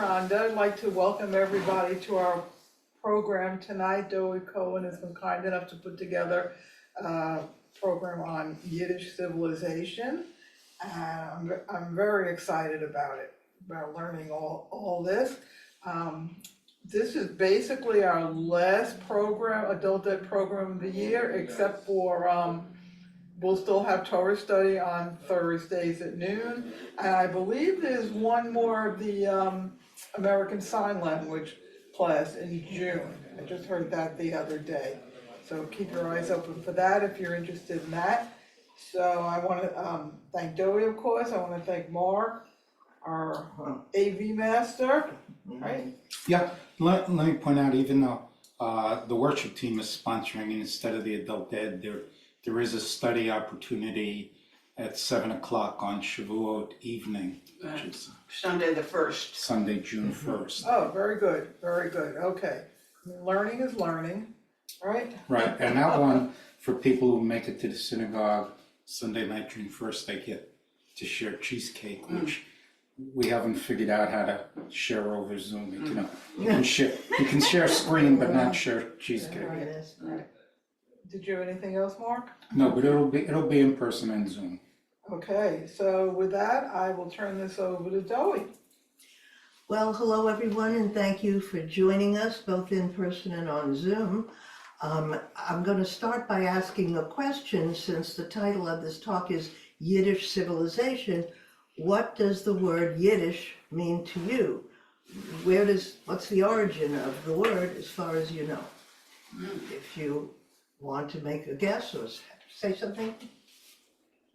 Rhonda. I'd like to welcome everybody to our program tonight. DOI Cohen has been kind enough to put together a program on Yiddish civilization. I'm very excited about it, about learning all this. This is basically our last program, adult ed program of the year, except for we'll still have Torah study on Thursdays at noon. And I believe there's one more of the American Sign Language class in June. I just heard that the other day. So keep your eyes open for that if you're interested in that. So I want to thank DOI, of course. I want to thank Mark, our AV master, right? Yeah, let me point out, even though the worship team is sponsoring instead of the adult ed, there is a study opportunity at 7 o'clock on Shavuot evening, which is Sunday the 1st. Sunday, June 1st. Oh, very good, okay. Learning is learning, right? Right, and that one, for people who make it to the synagogue Sunday night, June 1st, they get to share cheesecake, which we haven't figured out how to share over Zoom. You can share screen, but not share cheesecake. Right. Did you have anything else, Mark? No, but it'll be in person and Zoom. Okay, so with that, I will turn this over to DOI. Well, hello everyone, and thank you for joining us both in person and on Zoom. I'm going to start by asking a question, since the title of this talk is Yiddish Civilization. What does the word Yiddish mean to you? What's the origin of the word, as far as you know? If you want to make a guess or say something?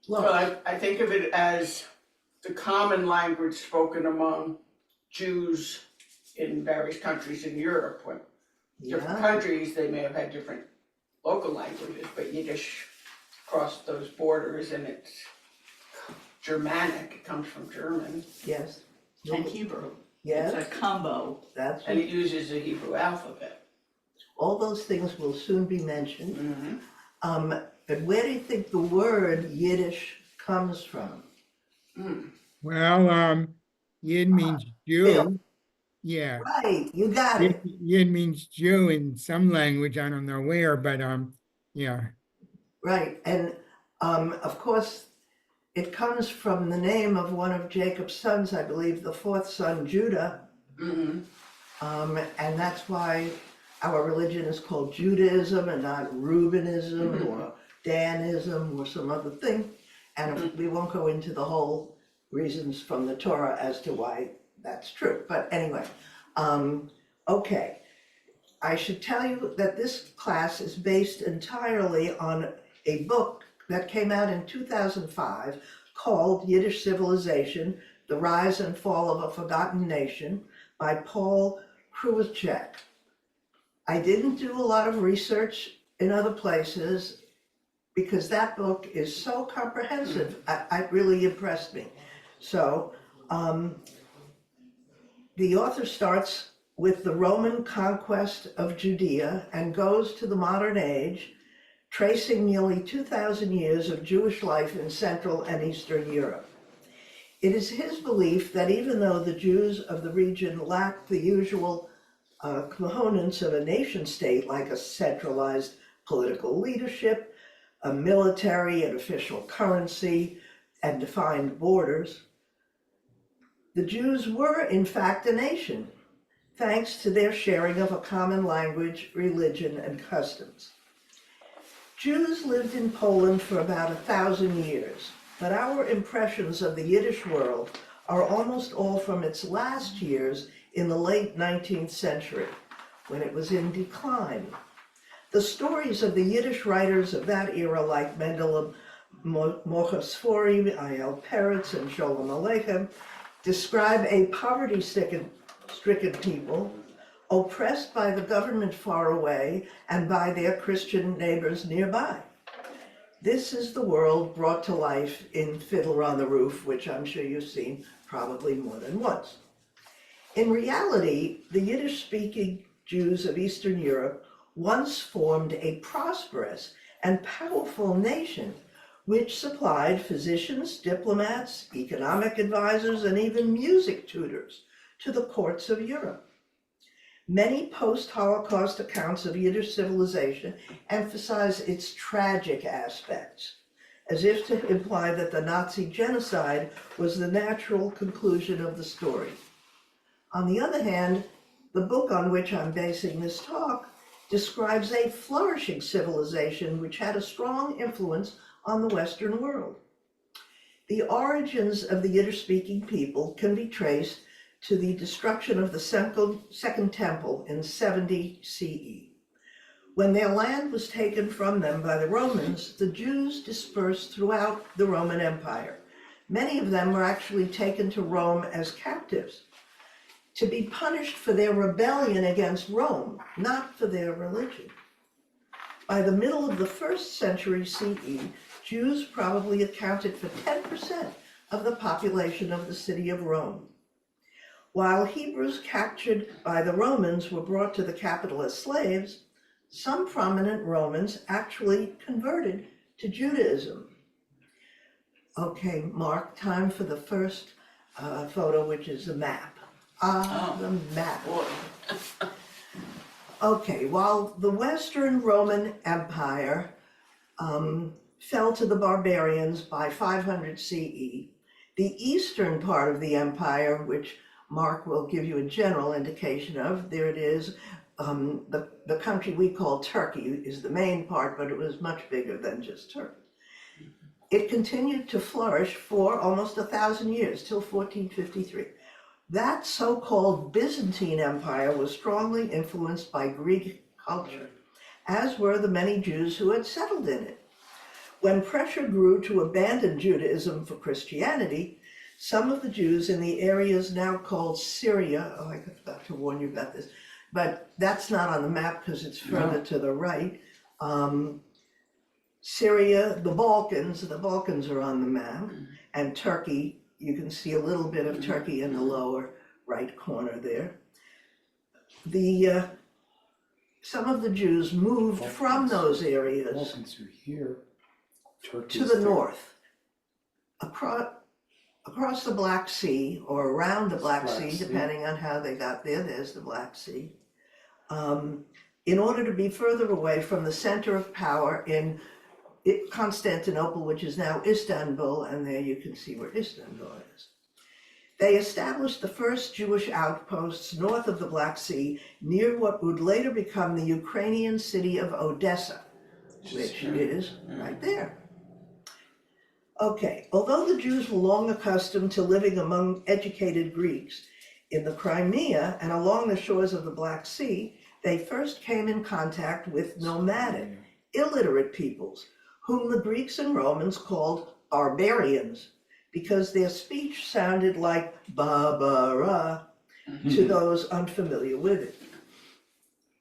Well, I think of it as the common language spoken among Jews in various countries in Europe. When different countries, they may have had different local languages, but Yiddish crossed those borders, and it's Germanic. It comes from German. Yes. And Hebrew. Yes. It's a combo. That's And it uses the Hebrew alphabet. all those things will soon be mentioned. But where do you think the word Yiddish comes from? Well, Yid means Jew. Yeah. Right, you got it. Yid means Jew in some language, I don't know where, but yeah. Right, and of course, it comes from the name of one of Jacob's sons, I believe, the fourth son, Judah. And that's why our religion is called Judaism and not Reubenism or Danism or some other thing. And we won't go into the whole reasons from the Torah as to why that's true. But anyway, okay. I should tell you that this class is based entirely on a book that came out in 2005 called Yiddish Civilization, The Rise and Fall of a Forgotten Nation by Paul Kruwacek. I didn't do a lot of research in other places because that book is so comprehensive. It really impressed me. So the author starts with the Roman conquest of Judea and goes to the modern age, tracing nearly 2,000 years of Jewish life in Central and Eastern Europe. It is his belief that even though the Jews of the region lacked the usual components of a nation state, like a centralized political leadership, a military and official currency, and defined borders, the Jews were in fact a nation, thanks to their sharing of a common language, religion, and customs. Jews lived in Poland for about 1,000 years, but our impressions of the Yiddish world are almost all from its last years in the late 19th century, when it was in decline. The stories of the Yiddish writers of that era, like Mendeleb, Mocha Sfori, I.L. Peretz, and Sholem Aleichem, describe a poverty-stricken people oppressed by the government far away and by their Christian neighbors nearby. This is the world brought to life in Fiddler on the Roof, which I'm sure you've seen probably more than once. In reality, the Yiddish-speaking Jews of Eastern Europe once formed a prosperous and powerful nation which supplied physicians, diplomats, economic advisors, and even music tutors to the courts of Europe. Many post-Holocaust accounts of Yiddish civilization emphasize its tragic aspects, as if to imply that the Nazi genocide was the natural conclusion of the story. On the other hand, the book on which I'm basing this talk describes a flourishing civilization which had a strong influence on the Western world. The origins of the Yiddish-speaking people can be traced to the destruction of the Second Temple in 70 CE. When their land was taken from them by the Romans, the Jews dispersed throughout the Roman Empire. Many of them were actually taken to Rome as captives, to be punished for their rebellion against Rome, not for their religion. By the middle of the 1st century CE, Jews probably accounted for 10% of the population of the city of Rome. While Hebrews captured by the Romans were brought to the capital as slaves, some prominent Romans actually converted to Judaism. Okay, Mark, time for the first photo, which is a map. The map. Boy. Okay, while the Western Roman Empire fell to the barbarians by 500 CE, the eastern part of the empire, which Mark will give you a general indication of, there it is, the country we call Turkey is the main part, but it was much bigger than just Turkey. It continued to flourish for almost 1,000 years, till 1453. That so-called Byzantine Empire was strongly influenced by Greek culture, as were the many Jews who had settled in it. When pressure grew to abandon Judaism for Christianity, some of the Jews in the areas now called Syria, I forgot to warn you about this, but that's not on the map because it's further to the right. Syria, the Balkans are on the map, and Turkey, you can see a little bit of Turkey in the lower right corner there. Some of the Jews moved from those areas Balkans are here, Turkey's to the there. north, across the Black Sea or around the Black Sea, depending on how they got there. There's the Black Sea. In order to be further away from the center of power in Constantinople, which is now Istanbul, and there you can see where Istanbul is. They established the first Jewish outposts north of the Black Sea near what would later become the Ukrainian city of Odessa, which is right there. Okay, although the Jews were long accustomed to living among educated Greeks, in the Crimea and along the shores of the Black Sea, they first came in contact with nomadic, illiterate peoples, whom the Greeks and Romans called barbarians, because their speech sounded like Barbara to those unfamiliar with it.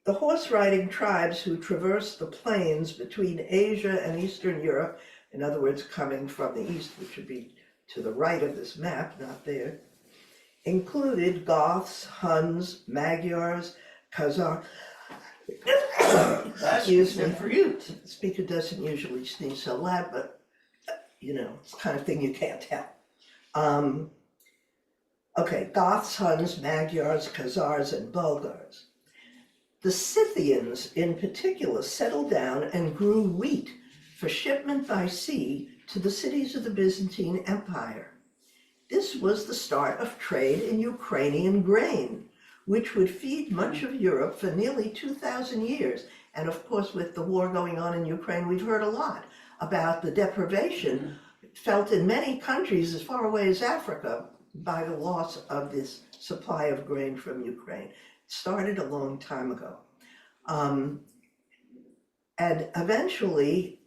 The horse-riding tribes who traversed the plains between Asia and Eastern Europe, in other words, coming from the east, which would be to the right of this map, not there, included Goths, Huns, Magyars, Khazars. Excuse me. For you. The speaker doesn't usually sneeze so loud, but it's the kind of thing you can't tell. Okay, Goths, Huns, Magyars, Khazars, and Bulgars. The Scythians in particular settled down and grew wheat for shipment by sea to the cities of the Byzantine Empire. This was the start of trade in Ukrainian grain, which would feed much of Europe for nearly 2,000 years. And of course, with the war going on in Ukraine, we've heard a lot about the deprivation felt in many countries as far away as Africa by the loss of this supply of grain from Ukraine. It started a long time ago. And eventually,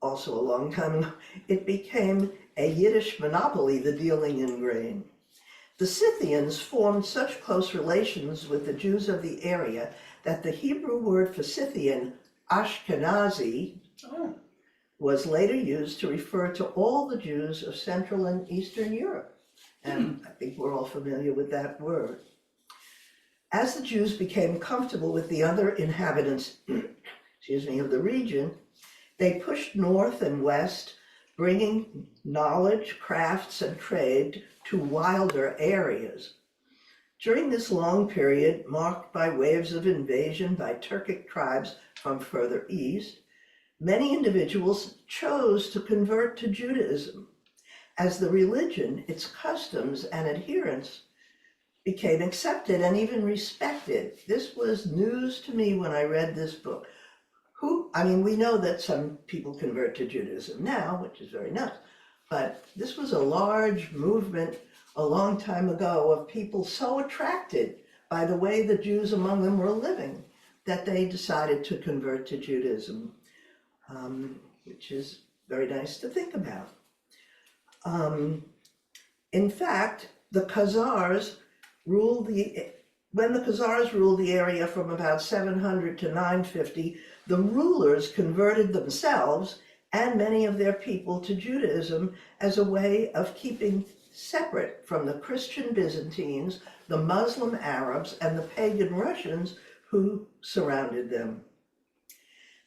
also a long time ago, it became a Yiddish monopoly, the dealing in grain. The Scythians formed such close relations with the Jews of the area that the Hebrew word for Scythian, Ashkenazi, was later used to refer to all the Jews of Central and Eastern Europe. And I think we're all familiar with that word. As the Jews became comfortable with the other inhabitants, of the region, they pushed north and west, bringing knowledge, crafts, and trade to wilder areas. During this long period, marked by waves of invasion by Turkic tribes from further east, many individuals chose to convert to Judaism, as the religion, its customs, and adherents became accepted and even respected. This was news to me when I read this book. We know that some people convert to Judaism now, which is very nice, but this was a large movement a long time ago of people so attracted by the way the Jews among them were living that they decided to convert to Judaism, which is very nice to think about. In fact, when the Khazars ruled the area from about 700 to 950, the rulers converted themselves and many of their people to Judaism as a way of keeping separate from the Christian Byzantines, the Muslim Arabs, and the pagan Russians who surrounded them.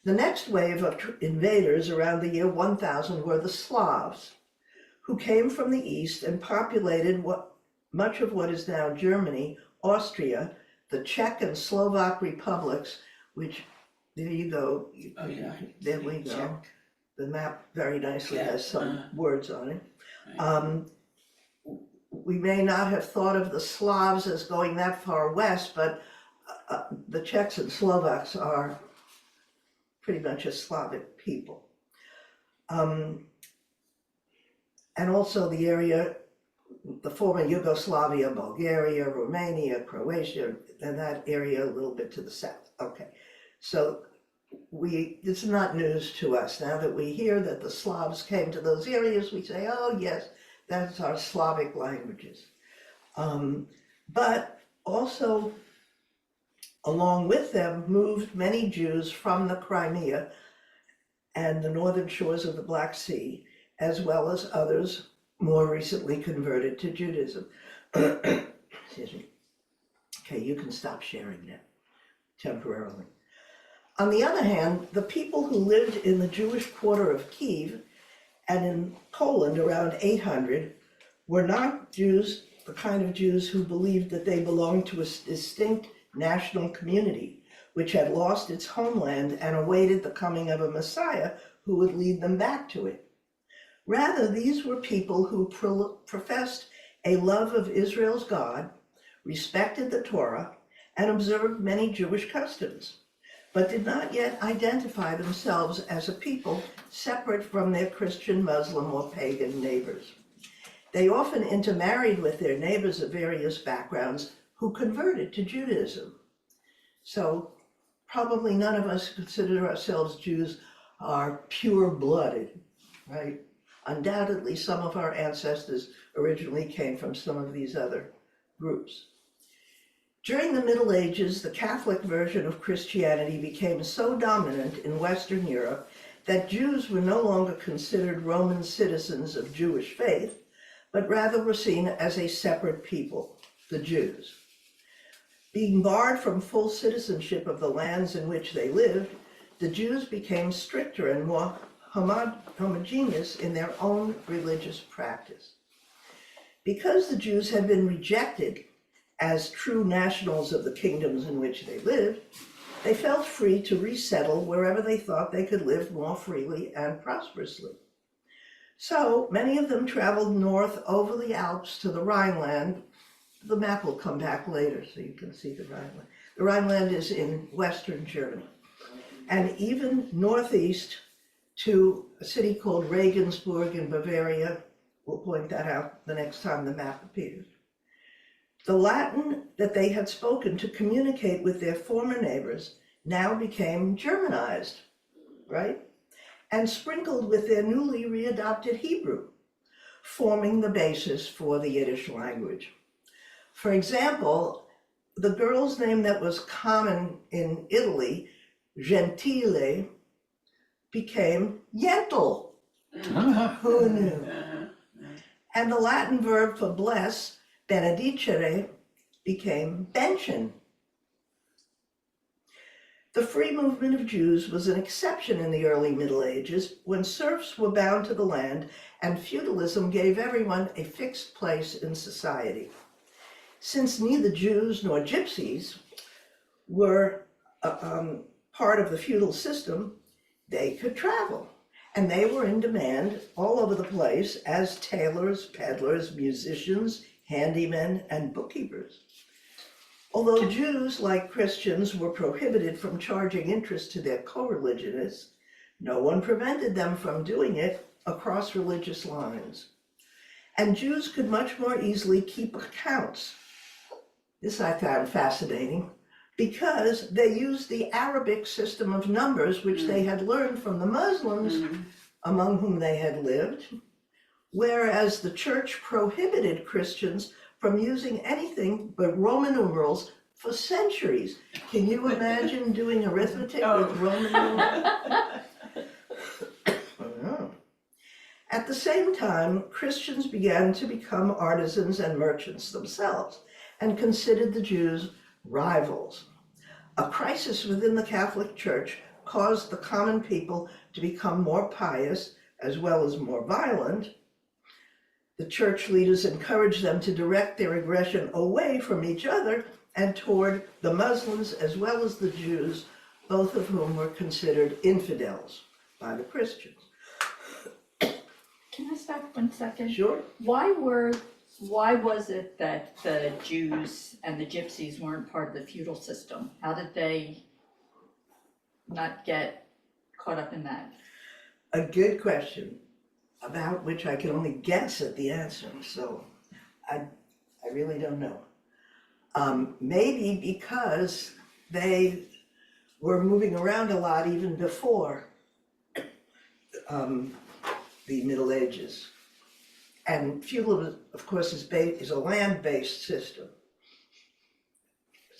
The next wave of invaders around the year 1000 were the Slavs, who came from the east and populated much of what is now Germany, Austria, the Czech and Slovak republics, which, there you go. Oh, yeah. There we go. Czech. The map very nicely Yeah, has some words on it. Right. We may not have thought of the Slavs as going that far west, but the Czechs and Slovaks are pretty much a Slavic people. And also the area, the former Yugoslavia, Bulgaria, Romania, Croatia, and that area a little bit to the south. Okay, so it's not news to us. Now that we hear that the Slavs came to those areas, we say, oh yes, that's our Slavic languages. But also, along with them, moved many Jews from the Crimea and the northern shores of the Black Sea, as well as others more recently converted to Judaism. Excuse me. Okay, you can stop sharing now, temporarily. On the other hand, the people who lived in the Jewish quarter of Kiev and in Poland around 800 were not Jews, the kind of Jews who believed that they belonged to a distinct national community, which had lost its homeland and awaited the coming of a Messiah who would lead them back to it. Rather, these were people who professed a love of Israel's God, respected the Torah, and observed many Jewish customs, but did not yet identify themselves as a people separate from their Christian, Muslim, or pagan neighbors. They often intermarried with their neighbors of various backgrounds who converted to Judaism. So probably none of us who consider ourselves Jews are pure-blooded, right? Undoubtedly, some of our ancestors originally came from some of these other groups. During the Middle Ages, the Catholic version of Christianity became so dominant in Western Europe that Jews were no longer considered Roman citizens of Jewish faith, but rather were seen as a separate people, the Jews. Being barred from full citizenship of the lands in which they lived, the Jews became stricter and more homogeneous in their own religious practice. Because the Jews had been rejected as true nationals of the kingdoms in which they lived, they felt free to resettle wherever they thought they could live more freely and prosperously. So many of them traveled north over the Alps to the Rhineland. The map will come back later so you can see the Rhineland. The Rhineland is in western Germany. And even northeast to a city called Regensburg in Bavaria. We'll point that out the next time the map appears. The Latin that they had spoken to communicate with their former neighbors now became Germanized, right? And sprinkled with their newly readopted Hebrew, forming the basis for the Yiddish language. For example, the girl's name that was common in Italy, Gentile, became Yentl. Who knew? And the Latin verb for bless, benedicere, became bention. The free movement of Jews was an exception in the early Middle Ages, when serfs were bound to the land and feudalism gave everyone a fixed place in society. Since neither Jews nor Gypsies were part of the feudal system, they could travel. And they were in demand all over the place as tailors, peddlers, musicians, handymen, and bookkeepers. Although Jews, like Christians, were prohibited from charging interest to their co-religionists, no one prevented them from doing it across religious lines. And Jews could much more easily keep accounts. This I found fascinating, because they used the Arabic system of numbers, which they had learned from the Muslims among whom they had lived, whereas the church prohibited Christians from using anything but Roman numerals for centuries. Can you imagine doing arithmetic with Roman numerals? Oh. At the same time, Christians began to become artisans and merchants themselves and considered the Jews rivals. A crisis within the Catholic Church caused the common people to become more pious as well as more violent. The church leaders encouraged them to direct their aggression away from each other and toward the Muslims as well as the Jews, both of whom were considered infidels by the Christians. Can I stop 1 second? Sure. Why was it that the Jews and the Gypsies weren't part of the feudal system? How did they not get caught up in that? A good question, about which I can only guess at the answer, so I really don't know. Maybe because they were moving around a lot even before the Middle Ages. And feudal, of course, is a land-based system.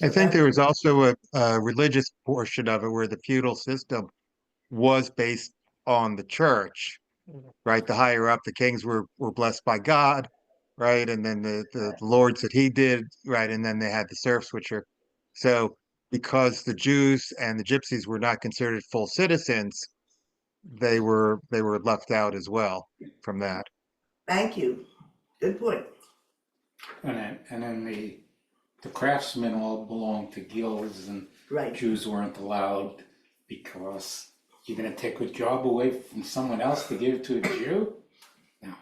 I think there was also a religious portion of it where the feudal system was based on the church, right? The higher up, the kings were blessed by God, right? And then the lords that he did, right? And then they had the serfs, which are so because the Jews and the Gypsies were not considered full citizens, they were left out as well from that. Thank you. Good point. And then the craftsmen all belonged to guilds, and Right. Jews weren't allowed because you're gonna take a job away from someone else to give it to a Jew? No.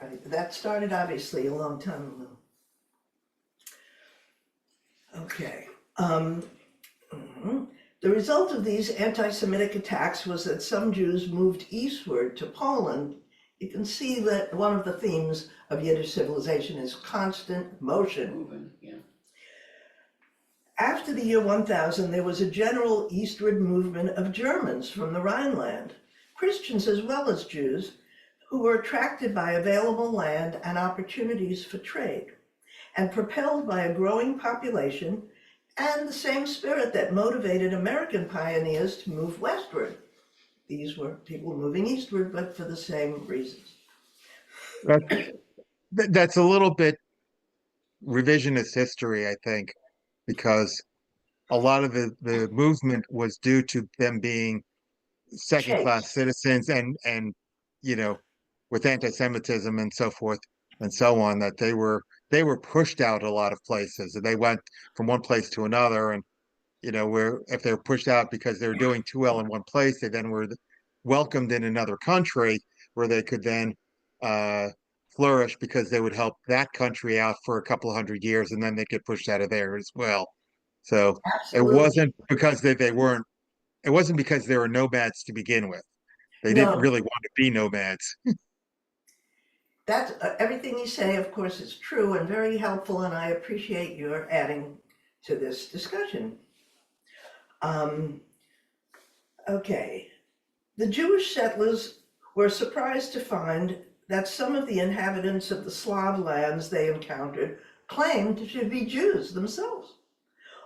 Right. That started obviously a long time ago. Okay. The result of these anti-Semitic attacks was that some Jews moved eastward to Poland. You can see that one of the themes of Yiddish civilization is constant motion. Moving, yeah. After the year 1000, there was a general eastward movement of Germans from the Rhineland, Christians as well as Jews, who were attracted by available land and opportunities for trade, and propelled by a growing population and the same spirit that motivated American pioneers to move westward. These were people moving eastward, but for the same reasons. That's a little bit revisionist history, I think, because a lot of the movement was due to them being second-class citizens and you know, with anti-Semitism and so forth and so on, that they were pushed out a lot of places, and they went from one place to another, and you know, where if they were pushed out because they were doing too well in one place, they then were welcomed in another country where they could then flourish because they would help that country out for a couple of 100 years, and then they get pushed out of there as well. So Absolutely. it wasn't because they weren't. It wasn't because they were nomads to begin with. They didn't No. really want to be nomads. That's everything you say, of course, is true and very helpful, and I appreciate your adding to this discussion. Okay. The Jewish settlers were surprised to find that some of the inhabitants of the Slav lands they encountered claimed to be Jews themselves,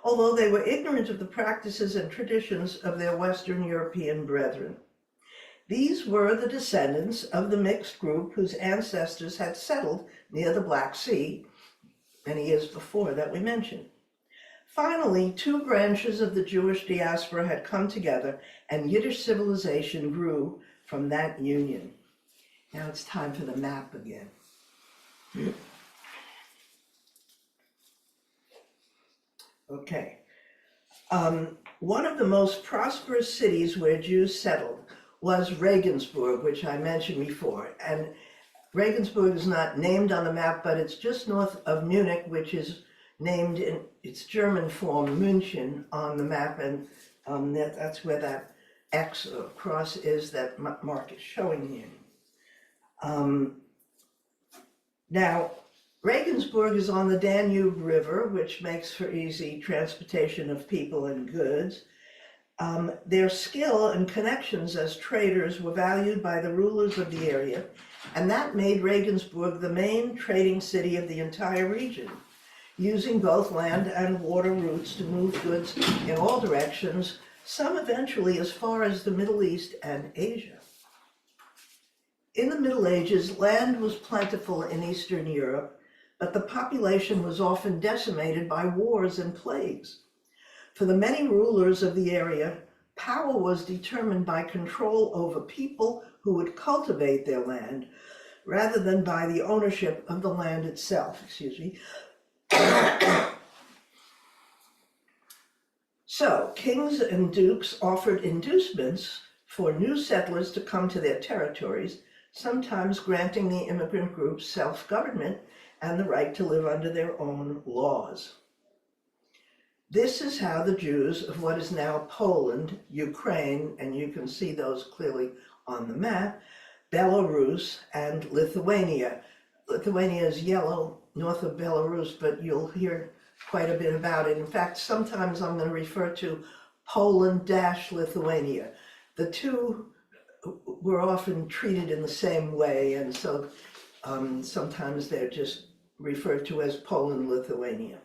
although they were ignorant of the practices and traditions of their Western European brethren. These were the descendants of the mixed group whose ancestors had settled near the Black Sea many years before that we mentioned. Finally, two branches of the Jewish diaspora had come together, and Yiddish civilization grew from that union. Now it's time for the map again. Okay. One of the most prosperous cities where Jews settled was Regensburg, which I mentioned before. And Regensburg is not named on the map, but it's just north of Munich, which is named in its German form, München, on the map. And that's where that X or cross is that Mark is showing here. Now, Regensburg is on the Danube River, which makes for easy transportation of people and goods. Their skill and connections as traders were valued by the rulers of the area, and that made Regensburg the main trading city of the entire region, using both land and water routes to move goods in all directions, some eventually as far as the Middle East and Asia. In the Middle Ages, land was plentiful in Eastern Europe, but the population was often decimated by wars and plagues. For the many rulers of the area, power was determined by control over people who would cultivate their land, rather than by the ownership of the land itself. So, kings and dukes offered inducements for new settlers to come to their territories, sometimes granting the immigrant groups self-government and the right to live under their own laws. This is how the Jews of what is now Poland, Ukraine, and you can see those clearly on the map, Belarus, and Lithuania. Lithuania is yellow north of Belarus, but you'll hear quite a bit about it. In fact, sometimes I'm going to refer to Poland-Lithuania. The two were often treated in the same way, and so sometimes they're just referred to as Poland-Lithuania.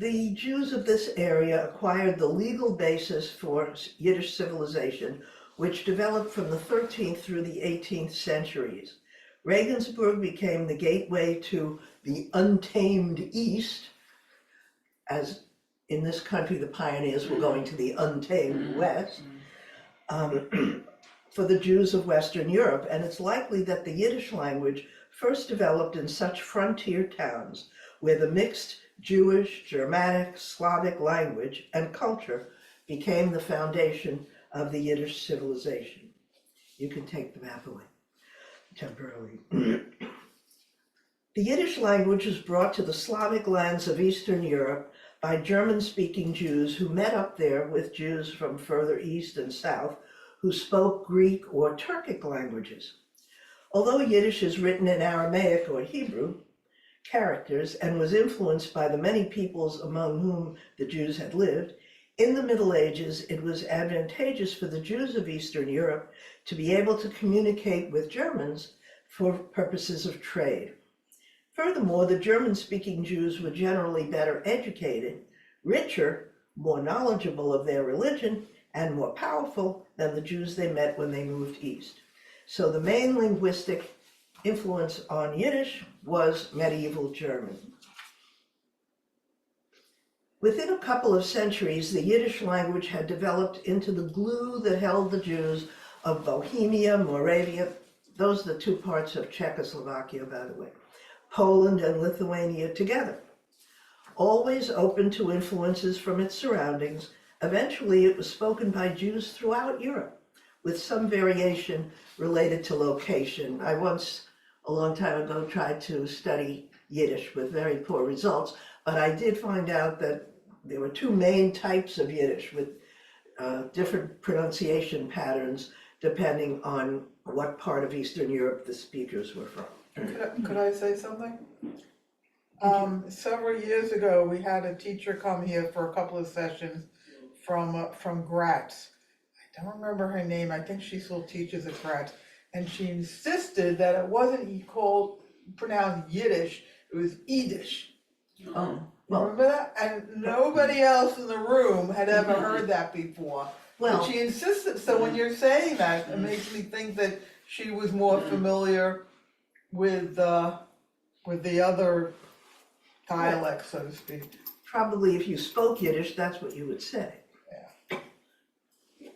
The Jews of this area acquired the legal basis for Yiddish civilization, which developed from the 13th through the 18th centuries. Regensburg became the gateway to the untamed East, as in this country the pioneers were going to the untamed West, for the Jews of Western Europe, and it's likely that the Yiddish language first developed in such frontier towns where the mixed Jewish, Germanic, Slavic language and culture became the foundation of the Yiddish civilization. You can take the map away temporarily. The Yiddish language was brought to the Slavic lands of Eastern Europe by German-speaking Jews who met up there with Jews from further east and south who spoke Greek or Turkic languages. Although Yiddish is written in Aramaic or Hebrew characters and was influenced by the many peoples among whom the Jews had lived, in the Middle Ages it was advantageous for the Jews of Eastern Europe to be able to communicate with Germans for purposes of trade. Furthermore, the German-speaking Jews were generally better educated, richer, more knowledgeable of their religion, and more powerful than the Jews they met when they moved east. So the main linguistic influence on Yiddish was medieval German. Within a couple of centuries, the Yiddish language had developed into the glue that held the Jews of Bohemia, Moravia, those are the two parts of Czechoslovakia, by the way, Poland and Lithuania together. Always open to influences from its surroundings, eventually it was spoken by Jews throughout Europe, with some variation related to location. I once, a long time ago, tried to study Yiddish with very poor results, but I did find out that there were two main types of Yiddish with different pronunciation patterns depending on what part of Eastern Europe the speakers were from. Could I say something? Several years ago, we had a teacher come here for a couple of sessions from Graz. I don't remember her name, I think she still teaches at Graz. And she insisted that it wasn't pronounced Yiddish, it was Yiddish. Oh, well, Remember that? And nobody else in the room had ever heard that before. But well, she insisted, so when you're saying that, it makes me think that she was more familiar with the other dialects, so to speak. probably if you spoke Yiddish, that's what you would say. Yeah.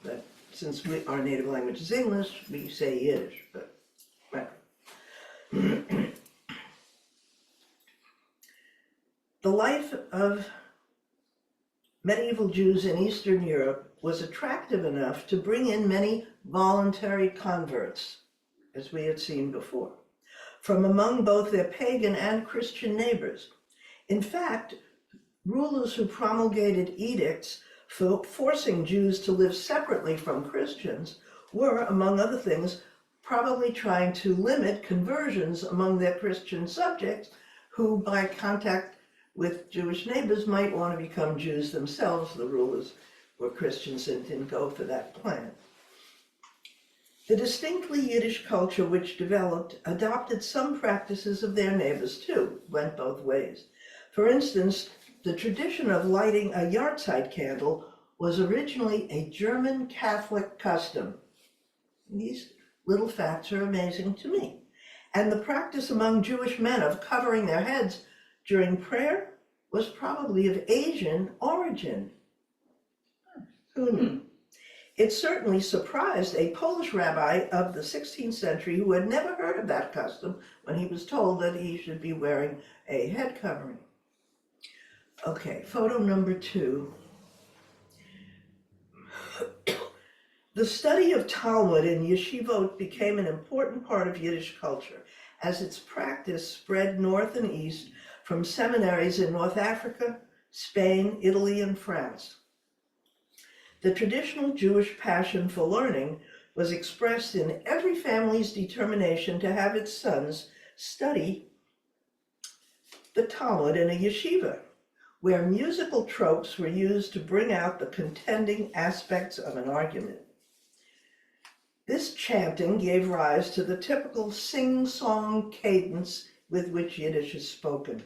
But since our native language is English, we say Yiddish, but The life of medieval Jews in Eastern Europe was attractive enough to bring in many voluntary converts, as we had seen before, from among both their pagan and Christian neighbors. In fact, rulers who promulgated edicts forcing Jews to live separately from Christians were, among other things, probably trying to limit conversions among their Christian subjects who, by contact with Jewish neighbors, might want to become Jews themselves. The rulers were Christians and didn't go for that plan. The distinctly Yiddish culture which developed adopted some practices of their neighbors too, went both ways. For instance, the tradition of lighting a yahrzeit candle was originally a German Catholic custom. These little facts are amazing to me. And the practice among Jewish men of covering their heads during prayer was probably of Asian origin. Who knew? It certainly surprised a Polish rabbi of the 16th century who had never heard of that custom when he was told that he should be wearing a head covering. Okay, photo number 2. The study of Talmud in yeshivot became an important part of Yiddish culture as its practice spread north and east from seminaries in North Africa, Spain, Italy, and France. The traditional Jewish passion for learning was expressed in every family's determination to have its sons study the Talmud in a yeshiva, where musical tropes were used to bring out the contending aspects of an argument. This chanting gave rise to the typical sing-song cadence with which Yiddish is spoken.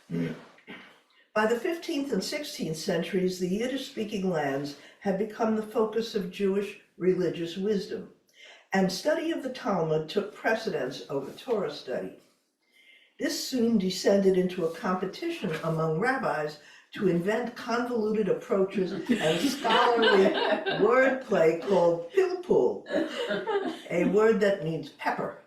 By the 15th and 16th centuries, the Yiddish-speaking lands had become the focus of Jewish religious wisdom, and study of the Talmud took precedence over Torah study. This soon descended into a competition among rabbis to invent convoluted approaches and scholarly wordplay called pilpul, a word that means pepper.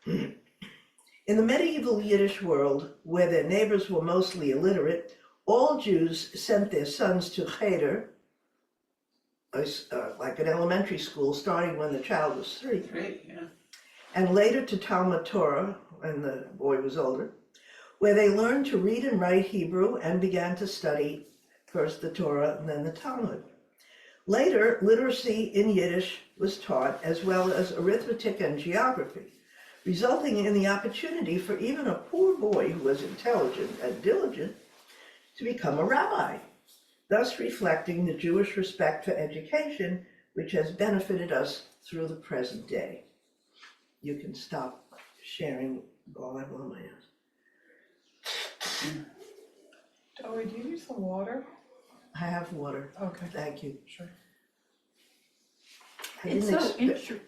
In the medieval Yiddish world, where their neighbors were mostly illiterate, all Jews sent their sons to cheder, like an elementary school, starting when the child was 3. Great, yeah. And later to Talmud Torah, when the boy was older, where they learned to read and write Hebrew and began to study first the Torah and then the Talmud. Later, literacy in Yiddish was taught, as well as arithmetic and geography, resulting in the opportunity for even a poor boy who was intelligent and diligent to become a rabbi, thus reflecting the Jewish respect for education, which has benefited us through the present day. You can stop sharing while I blow my nose. Joey, do you need some water? I have water, Okay, thank you. sure. I It's didn't so expect- interesting.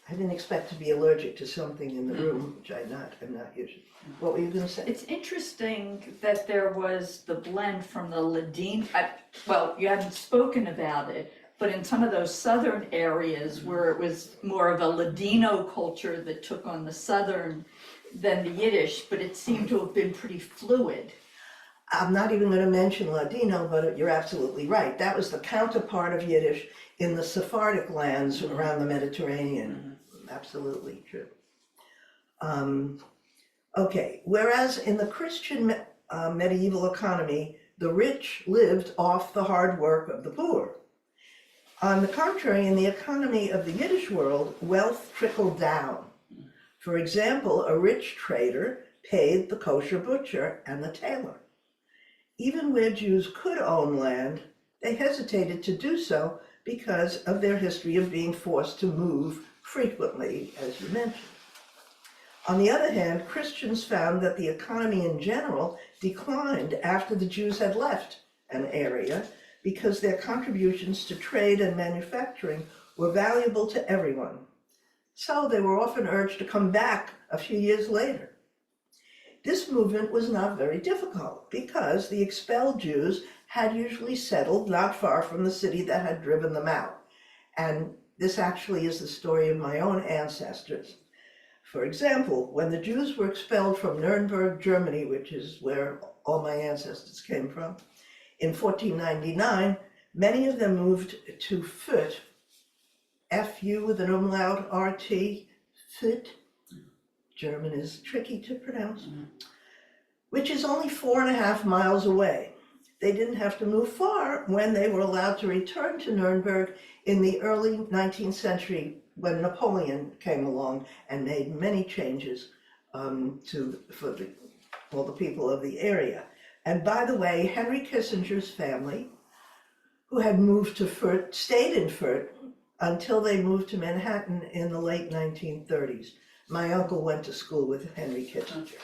I didn't expect to be allergic to something in the room, which I'm not usually. What were you gonna say? It's interesting that there was the blend from the Ladino, well, you haven't spoken about it, but in some of those southern areas where it was more of a Ladino culture that took on the southern than the Yiddish, but it seemed to have been pretty fluid. I'm not even gonna mention Ladino, but you're absolutely right. That was the counterpart of Yiddish in the Sephardic lands around the Mediterranean. Absolutely true. Okay, whereas in the Christian medieval economy, the rich lived off the hard work of the poor. On the contrary, in the economy of the Yiddish world, wealth trickled down. For example, a rich trader paid the kosher butcher and the tailor. Even where Jews could own land, they hesitated to do so because of their history of being forced to move frequently, as you mentioned. On the other hand, Christians found that the economy in general declined after the Jews had left an area because their contributions to trade and manufacturing were valuable to everyone. So they were often urged to come back a few years later. This movement was not very difficult because the expelled Jews had usually settled not far from the city that had driven them out. And this actually is the story of my own ancestors. For example, when the Jews were expelled from Nuremberg, Germany, which is where all my ancestors came from, in 1499, many of them moved to Fürth, F-U with an umlaut, R-T, Fürth. German is tricky to pronounce, which is only 4.5 miles away. They didn't have to move far when they were allowed to return to Nuremberg in the early 19th century when Napoleon came along and made many changes for all the people of the area. And by the way, Henry Kissinger's family, who had moved to Fürth, stayed in Fürth until they moved to Manhattan in the late 1930s. My uncle went to school with Henry Kissinger.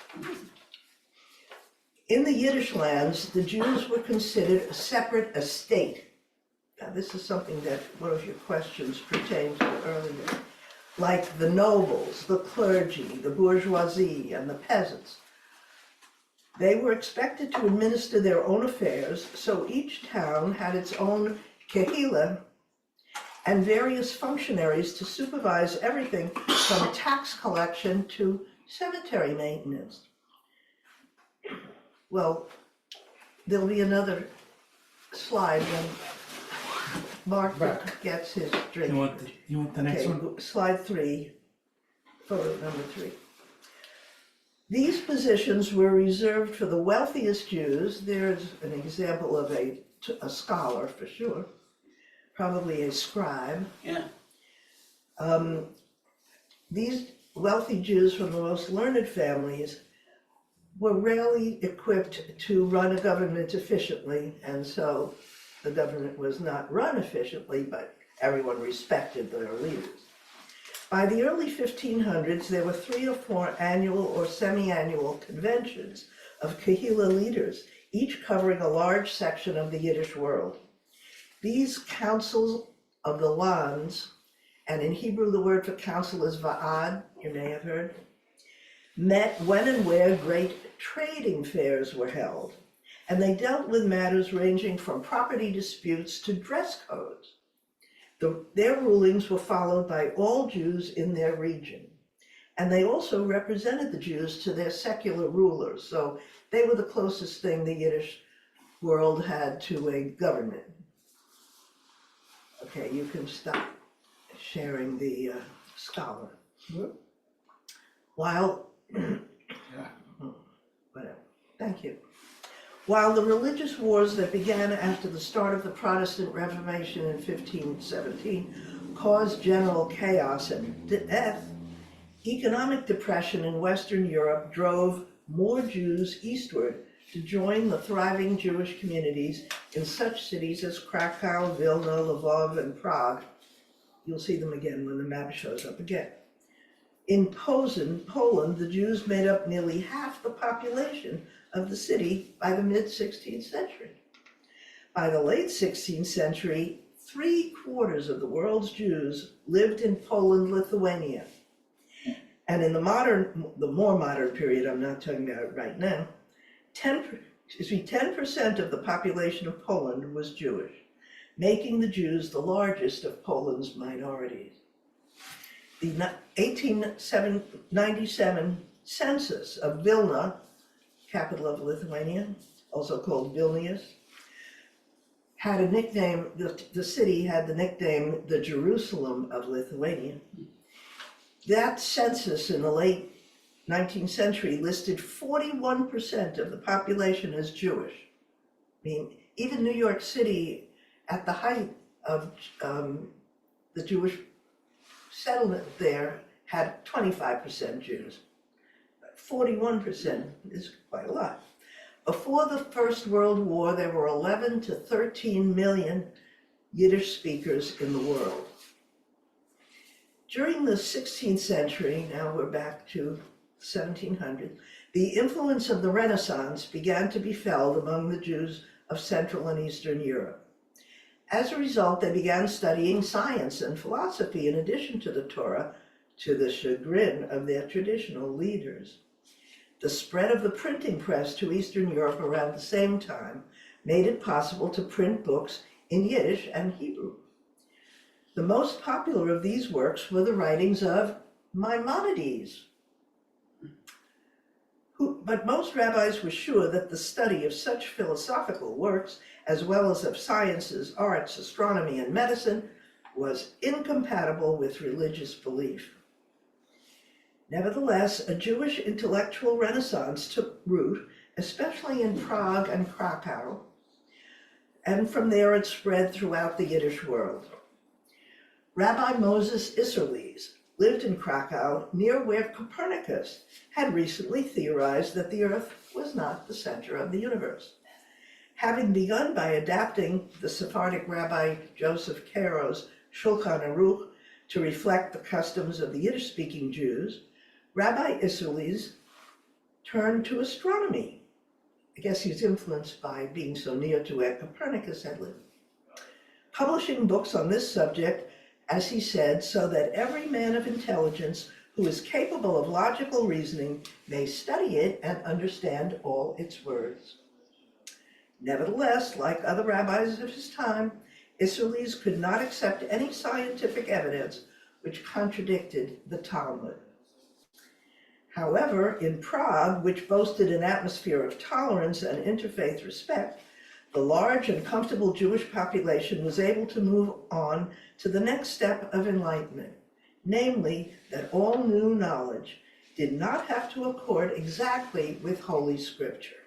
In the Yiddish lands, the Jews were considered a separate estate. Now, this is something that one of your questions pertained to earlier. Like the nobles, the clergy, the bourgeoisie, and the peasants. They were expected to administer their own affairs, so each town had its own kehillah and various functionaries to supervise everything from tax collection to cemetery maintenance. Well, there'll be another slide when Mark gets his drink. You want the next one? Okay, slide 3, photo number 3. These positions were reserved for the wealthiest Jews. There's an example of a scholar for sure, probably a scribe. Yeah. These wealthy Jews from the most learned families were rarely equipped to run a government efficiently, and so the government was not run efficiently, but everyone respected their leaders. By the early 1500s, there were 3 or 4 annual or semi-annual conventions of Kehillah leaders, each covering a large section of the Yiddish world. These councils of the lands, and in Hebrew the word for council is va'ad, you may have heard, met when and where great trading fairs were held, and they dealt with matters ranging from property disputes to dress codes. Their rulings were followed by all Jews in their region, and they also represented the Jews to their secular rulers, so they were the closest thing the Yiddish world had to a government. Okay, you can stop sharing the scholar. While, whatever, thank you. While the religious wars that began after the start of the Protestant Reformation in 1517 caused general chaos and death, economic depression in Western Europe drove more Jews eastward to join the thriving Jewish communities in such cities as Krakow, Vilna, Lvov, and Prague. You'll see them again when the map shows up again. In Poland, the Jews made up nearly half the population of the city by the mid-16th century. By the late 16th century, 3/4 of the world's Jews lived in Poland, Lithuania. And in the more modern period, I'm not talking about right now, 10% of the population of Poland was Jewish, making the Jews the largest of Poland's minorities. The 1897 census of Vilna, capital of Lithuania, also called Vilnius, had a nickname, the city had the nickname the Jerusalem of Lithuania. That census in the late 19th century listed 41% of the population as Jewish. I mean, even New York City, at the height of the Jewish settlement there, had 25% Jews. 41% is quite a lot. Before the First World War, there were 11 to 13 million Yiddish speakers in the world. During the 16th century, now we're back to 1700, the influence of the Renaissance began to be felt among the Jews of Central and Eastern Europe. As a result, they began studying science and philosophy in addition to the Torah, to the chagrin of their traditional leaders. The spread of the printing press to Eastern Europe around the same time made it possible to print books in Yiddish and Hebrew. The most popular of these works were the writings of Maimonides, But most rabbis were sure that the study of such philosophical works, as well as of sciences, arts, astronomy, and medicine, was incompatible with religious belief. Nevertheless, a Jewish intellectual renaissance took root, especially in Prague and Krakow, and from there it spread throughout the Yiddish world. Rabbi Moses Isserles lived in Krakow, near where Copernicus had recently theorized that the Earth was not the center of the universe. Having begun by adapting the Sephardic Rabbi Joseph Caro's Shulchan Aruch to reflect the customs of the Yiddish-speaking Jews, Rabbi Isserles turned to astronomy. I guess he was influenced by being so near to where Copernicus had lived. Publishing books on this subject, as he said, so that every man of intelligence who is capable of logical reasoning may study it and understand all its words. Nevertheless, like other rabbis of his time, Isserles could not accept any scientific evidence which contradicted the Talmud. However, in Prague, which boasted an atmosphere of tolerance and interfaith respect, the large and comfortable Jewish population was able to move on to the next step of enlightenment, namely that all new knowledge did not have to accord exactly with Holy Scripture.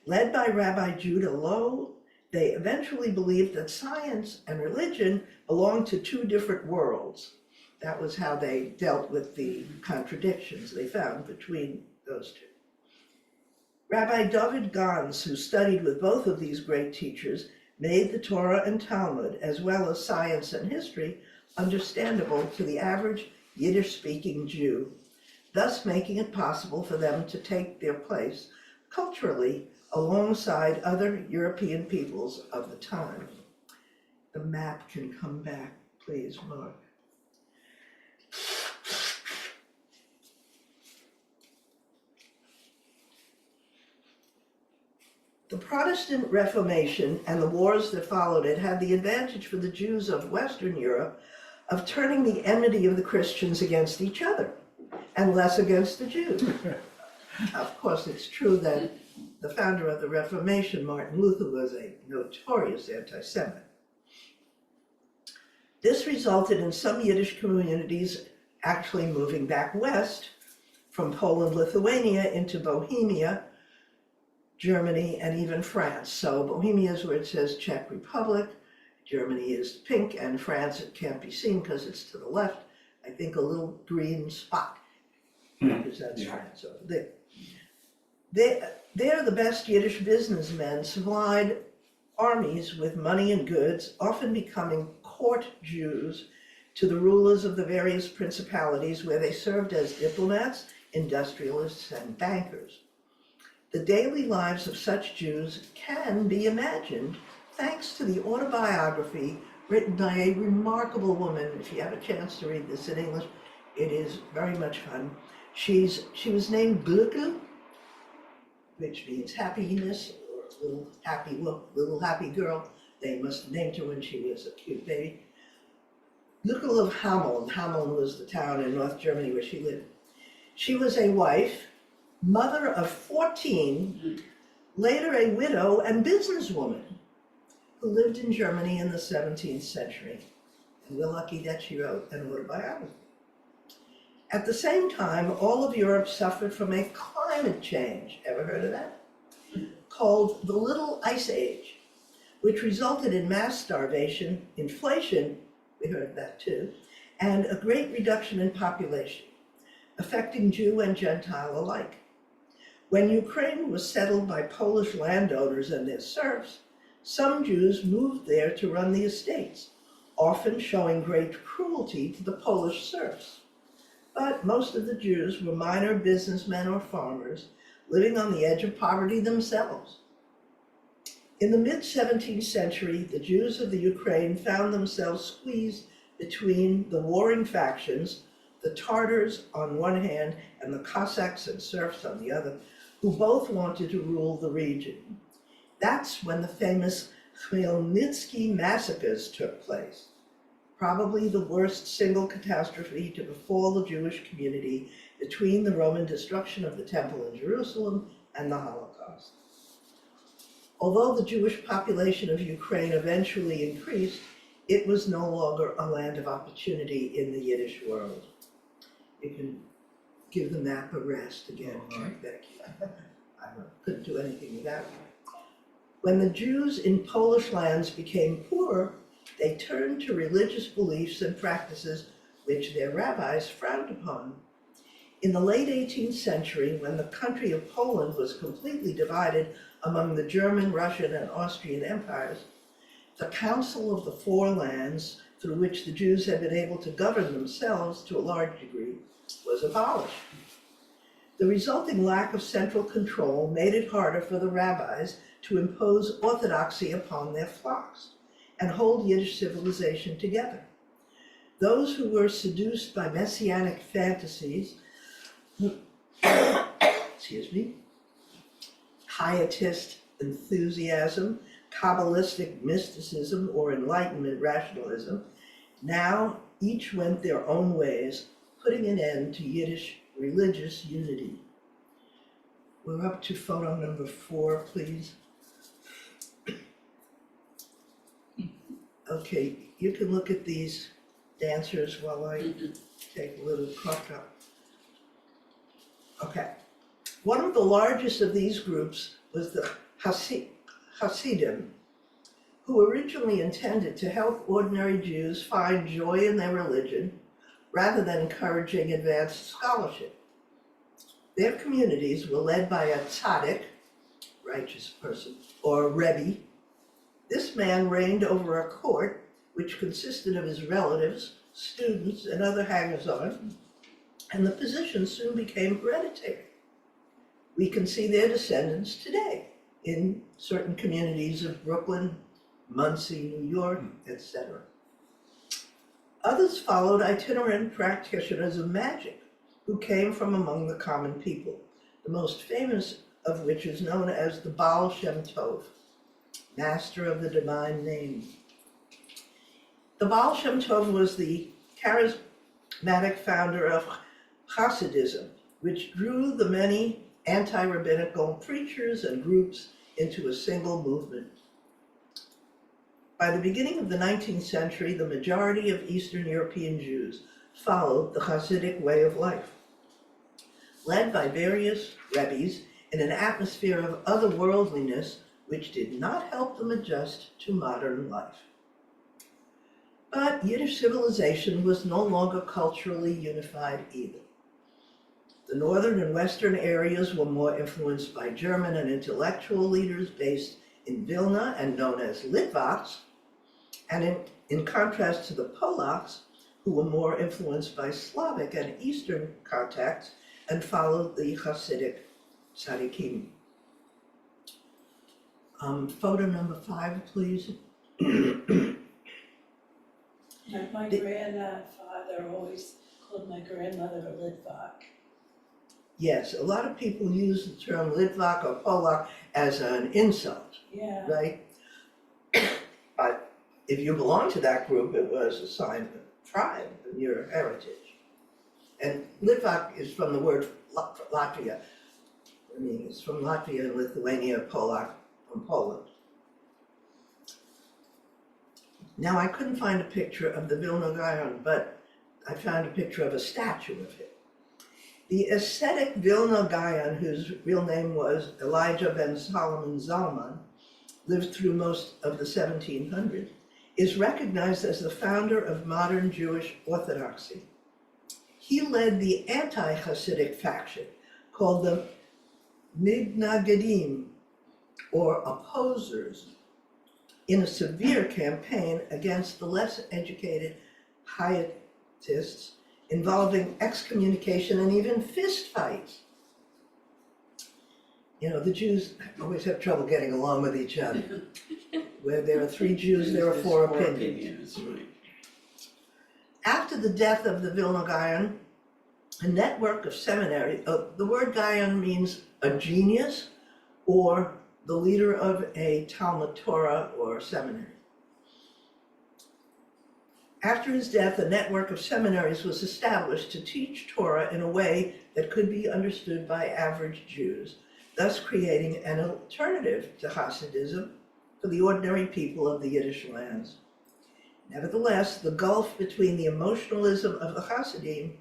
Led by Rabbi Judah Loew, they eventually believed that science and religion belonged to two different worlds. That was how they dealt with the contradictions they found between those two. Rabbi David Gans, who studied with both of these great teachers, made the Torah and Talmud, as well as science and history, understandable to the average Yiddish-speaking Jew, thus making it possible for them to take their place culturally alongside other European peoples of the time. The map can come back, please, Mark. The Protestant Reformation and the wars that followed it had the advantage for the Jews of Western Europe of turning the enmity of the Christians against each other and less against the Jews. Of course, it's true that the founder of the Reformation, Martin Luther, was a notorious anti-Semite. This resulted in some Yiddish communities actually moving back west from Poland, Lithuania into Bohemia, Germany, and even France. So Bohemia is where it says Czech Republic, Germany is pink, and France, it can't be seen because it's to the left. I think a little green spot represents France over there. There, the best Yiddish businessmen supplied armies with money and goods, often becoming court Jews to the rulers of the various principalities where they served as diplomats, industrialists, and bankers. The daily lives of such Jews can be imagined thanks to the autobiography written by a remarkable woman. If you have a chance to read this in English, it is very much fun. She was named Glückel, which means happiness, or little happy girl. They must have named her when she was a cute baby. Glückel of Hameln. Hameln was the town in North Germany where she lived. She was a wife, mother of 14, later a widow and businesswoman who lived in Germany in the 17th century. And we're lucky that she wrote an autobiography. At the same time, all of Europe suffered from a climate change, ever heard of that? Called the Little Ice Age, which resulted in mass starvation, inflation, we heard that too, and a great reduction in population, affecting Jew and Gentile alike. When Ukraine was settled by Polish landowners and their serfs, some Jews moved there to run the estates, often showing great cruelty to the Polish serfs. But most of the Jews were minor businessmen or farmers living on the edge of poverty themselves. In the mid-17th century, the Jews of the Ukraine found themselves squeezed between the warring factions, the Tartars on one hand and the Cossacks and serfs on the other, who both wanted to rule the region. That's when the famous Khmelnytsky massacres took place. probably the worst single catastrophe to befall the Jewish community between the Roman destruction of the Temple in Jerusalem and the Holocaust. Although the Jewish population of Ukraine eventually increased, it was no longer a land of opportunity in the Yiddish world. You can give the map a rest again, Mark, thank you. I couldn't do anything without it. When the Jews in Polish lands became poorer, they turned to religious beliefs and practices which their rabbis frowned upon. In the late 18th century, when the country of Poland was completely divided among the German, Russian, and Austrian empires, the Council of the Four Lands, through which the Jews had been able to govern themselves to a large degree, was abolished. The resulting lack of central control made it harder for the rabbis to impose orthodoxy upon their flocks and hold Yiddish civilization together. Those who were seduced by messianic fantasies, pietist enthusiasm, Kabbalistic mysticism, or Enlightenment rationalism, now each went their own ways, putting an end to Yiddish religious unity. We're up to photo number 4, please. Okay, you can look at these dancers while I take a little crop up. Okay. One of the largest of these groups was the Hasidim, who originally intended to help ordinary Jews find joy in their religion rather than encouraging advanced scholarship. Their communities were led by a tzaddik, righteous person, or a rebbe. This man reigned over a court which consisted of his relatives, students, and other hangers-on, and the position soon became hereditary. We can see their descendants today in certain communities of Brooklyn, Muncie, New York, etc. Others followed itinerant practitioners of magic who came from among the common people, the most famous of which is known as the Baal Shem Tov, master of the divine name. The Baal Shem Tov was the charismatic founder of Hasidism, which drew the many anti-rabbinical preachers and groups into a single movement. By the beginning of the 19th century, the majority of Eastern European Jews followed the Hasidic way of life. Led by various rebbes in an atmosphere of otherworldliness which did not help them adjust to modern life. But Yiddish civilization was no longer culturally unified either. The northern and western areas were more influenced by German and intellectual leaders based in Vilna and known as Litvaks, and in contrast to the Polacks, who were more influenced by Slavic and Eastern contacts and followed the Hasidic tzaddikim. Photo number 5, please. My grandfather always called my grandmother a Litvak. Yes, a lot of people use the term Litvak or Polak as an insult, Yeah. right? But if you belong to that group, it was a sign of pride in your heritage. And Litvak is from the word Latvia. I mean, it's from Latvia and Lithuania, Polak from Poland. Now, I couldn't find a picture of the Vilna Gaon, but I found a picture of a statue of him. The ascetic Vilna Gaon, whose real name was Elijah ben Solomon Zalman, lived through most of the 1700s, is recognized as the founder of modern Jewish orthodoxy. He led the anti-Hasidic faction called the Mitnagedim, or opposers, in a severe campaign against the less educated pietists involving excommunication and even fistfights. You know, the Jews always have trouble getting along with each other. Where there are 3 Jews, there are 4 opinions. Right. After the death of the Vilna Gaon, a network of seminaries, the word Gaon means a genius or the leader of a Talmud Torah or seminary. After his death, a network of seminaries was established to teach Torah in a way that could be understood by average Jews, thus creating an alternative to Hasidism for the ordinary people of the Yiddish lands. Nevertheless, the gulf between the emotionalism of the Hasidim,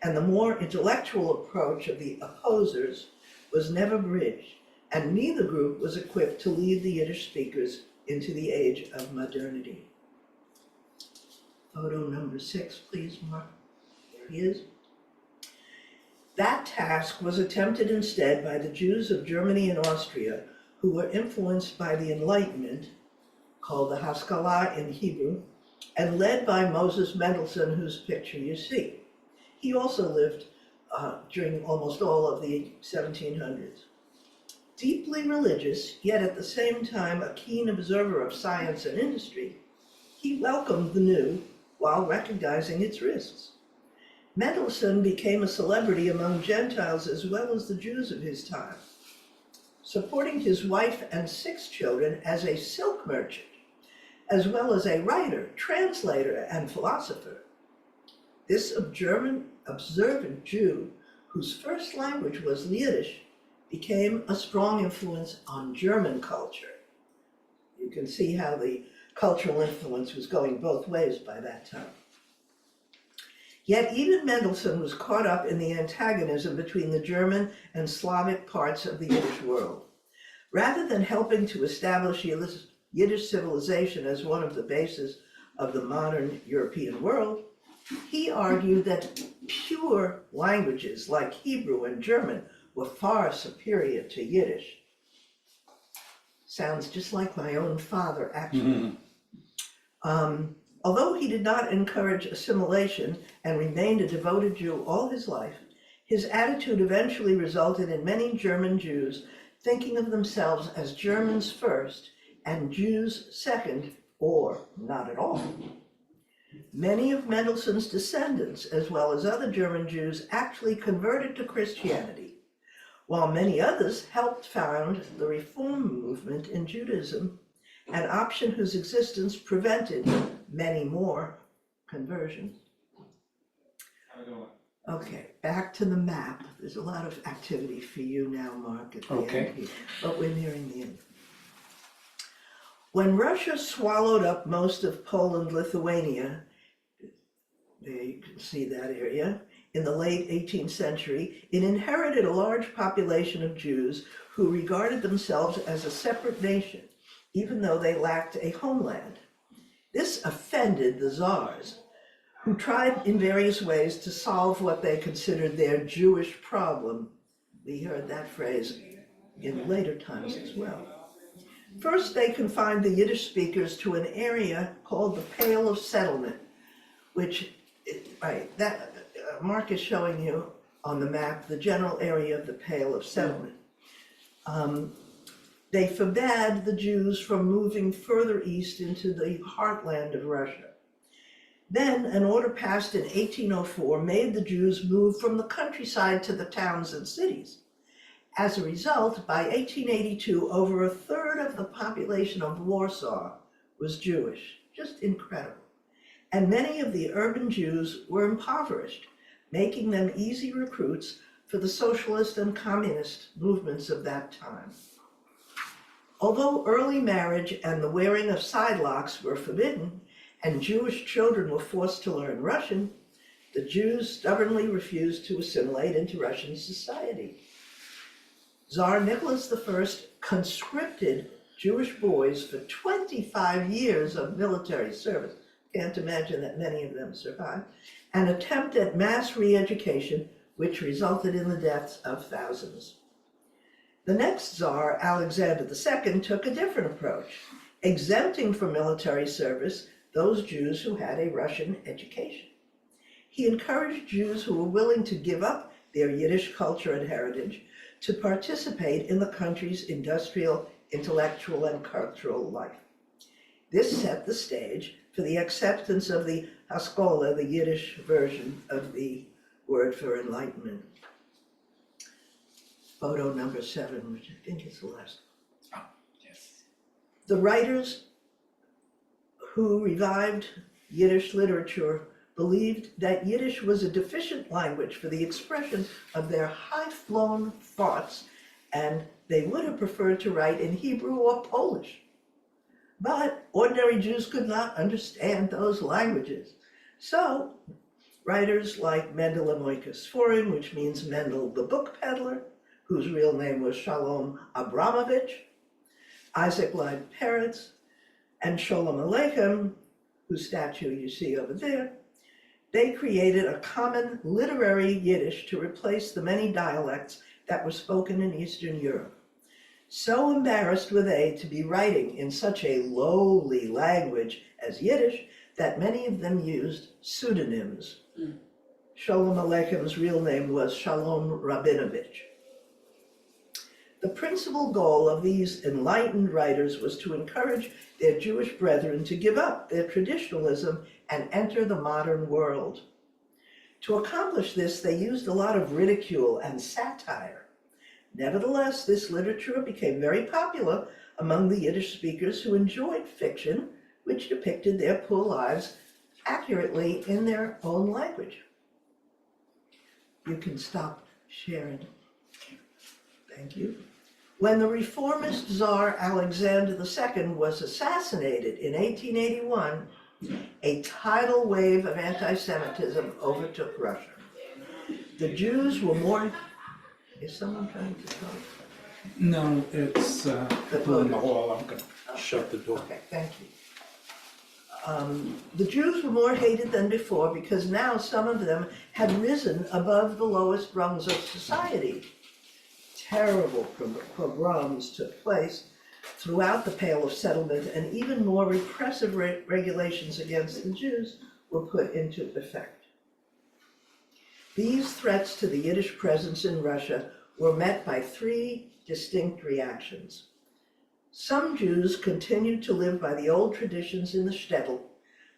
and the more intellectual approach of the opposers was never bridged, and neither group was equipped to lead the Yiddish speakers into the age of modernity. Photo number 6, please, Mark. There he is. That task was attempted instead by the Jews of Germany and Austria, who were influenced by the Enlightenment, called the Haskalah in Hebrew, and led by Moses Mendelssohn, whose picture you see. He also lived during almost all of the 1700s. Deeply religious, yet at the same time a keen observer of science and industry, he welcomed the new while recognizing its risks. Mendelssohn became a celebrity among Gentiles as well as the Jews of his time, supporting his wife and 6 children as a silk merchant, as well as a writer, translator, and philosopher. This observant Jew, whose first language was Yiddish, became a strong influence on German culture. You can see how the cultural influence was going both ways by that time. Yet even Mendelssohn was caught up in the antagonism between the German and Slavic parts of the Yiddish world. Rather than helping to establish Yiddish civilization as one of the bases of the modern European world, he argued that pure languages like Hebrew and German were far superior to Yiddish. Sounds just like my own father, actually. Although he did not encourage assimilation and remained a devoted Jew all his life, his attitude eventually resulted in many German Jews thinking of themselves as Germans first and Jews second, or not at all. Many of Mendelssohn's descendants, as well as other German Jews, actually converted to Christianity, while many others helped found the Reform movement in Judaism, an option whose existence prevented many more conversions. Okay, back to the map. There's a lot of activity for you now, Mark, at the Okay. end here, but we're nearing the end. When Russia swallowed up most of Poland, Lithuania, there you can see that area, in the late 18th century, it inherited a large population of Jews who regarded themselves as a separate nation, even though they lacked a homeland. This offended the czars, who tried in various ways to solve what they considered their Jewish problem. We heard that phrase in later times as well. First, they confined the Yiddish speakers to an area called the Pale of Settlement, which, Mark is showing you on the map the general area of the Pale of Settlement. They forbade the Jews from moving further east into the heartland of Russia. Then an order passed in 1804 made the Jews move from the countryside to the towns and cities. As a result, by 1882, over a third of the population of Warsaw was Jewish. Just incredible. And many of the urban Jews were impoverished, making them easy recruits for the socialist and communist movements of that time. Although early marriage and the wearing of sidelocks were forbidden, and Jewish children were forced to learn Russian, the Jews stubbornly refused to assimilate into Russian society. Tsar Nicholas I conscripted Jewish boys for 25 years of military service. Can't imagine that many of them survived. An attempt at mass re-education, which resulted in the deaths of thousands. The next Tsar, Alexander II, took a different approach, exempting from military service those Jews who had a Russian education. He encouraged Jews who were willing to give up their Yiddish culture and heritage to participate in the country's industrial, intellectual, and cultural life. This set the stage for the acceptance of the Haskalah, the Yiddish version of the word for enlightenment. Photo number 7, which I think is the last. Oh, yes. The writers who revived Yiddish literature, believed that Yiddish was a deficient language for the expression of their high-flown thoughts, and they would have preferred to write in Hebrew or Polish. But ordinary Jews could not understand those languages. So writers like Mendel Amoikas Foreign, which means Mendel the book peddler, whose real name was Shalom Abramovich, Isaac Leib Peretz, and Sholem Aleichem, whose statue you see over there, they created a common literary Yiddish to replace the many dialects that were spoken in Eastern Europe. So embarrassed were they to be writing in such a lowly language as Yiddish that many of them used pseudonyms. Sholem Aleichem's real name was Shalom Rabinovich. The principal goal of these enlightened writers was to encourage their Jewish brethren to give up their traditionalism and enter the modern world. To accomplish this, they used a lot of ridicule and satire. Nevertheless, this literature became very popular among the Yiddish speakers who enjoyed fiction which depicted their poor lives accurately in their own language. You can stop sharing. Thank you. When the reformist Tsar Alexander II was assassinated in 1881, a tidal wave of anti-Semitism overtook Russia. The Jews were more... Is someone trying to talk? No, it's people in the hall. I'm gonna shut the door. Okay, thank you. The Jews were more hated than before because now some of them had risen above the lowest rungs of society. Terrible pogroms took place throughout the Pale of Settlement, and even more repressive regulations against the Jews were put into effect. These threats to the Yiddish presence in Russia were met by three distinct reactions. Some Jews continued to live by the old traditions in the shtetl,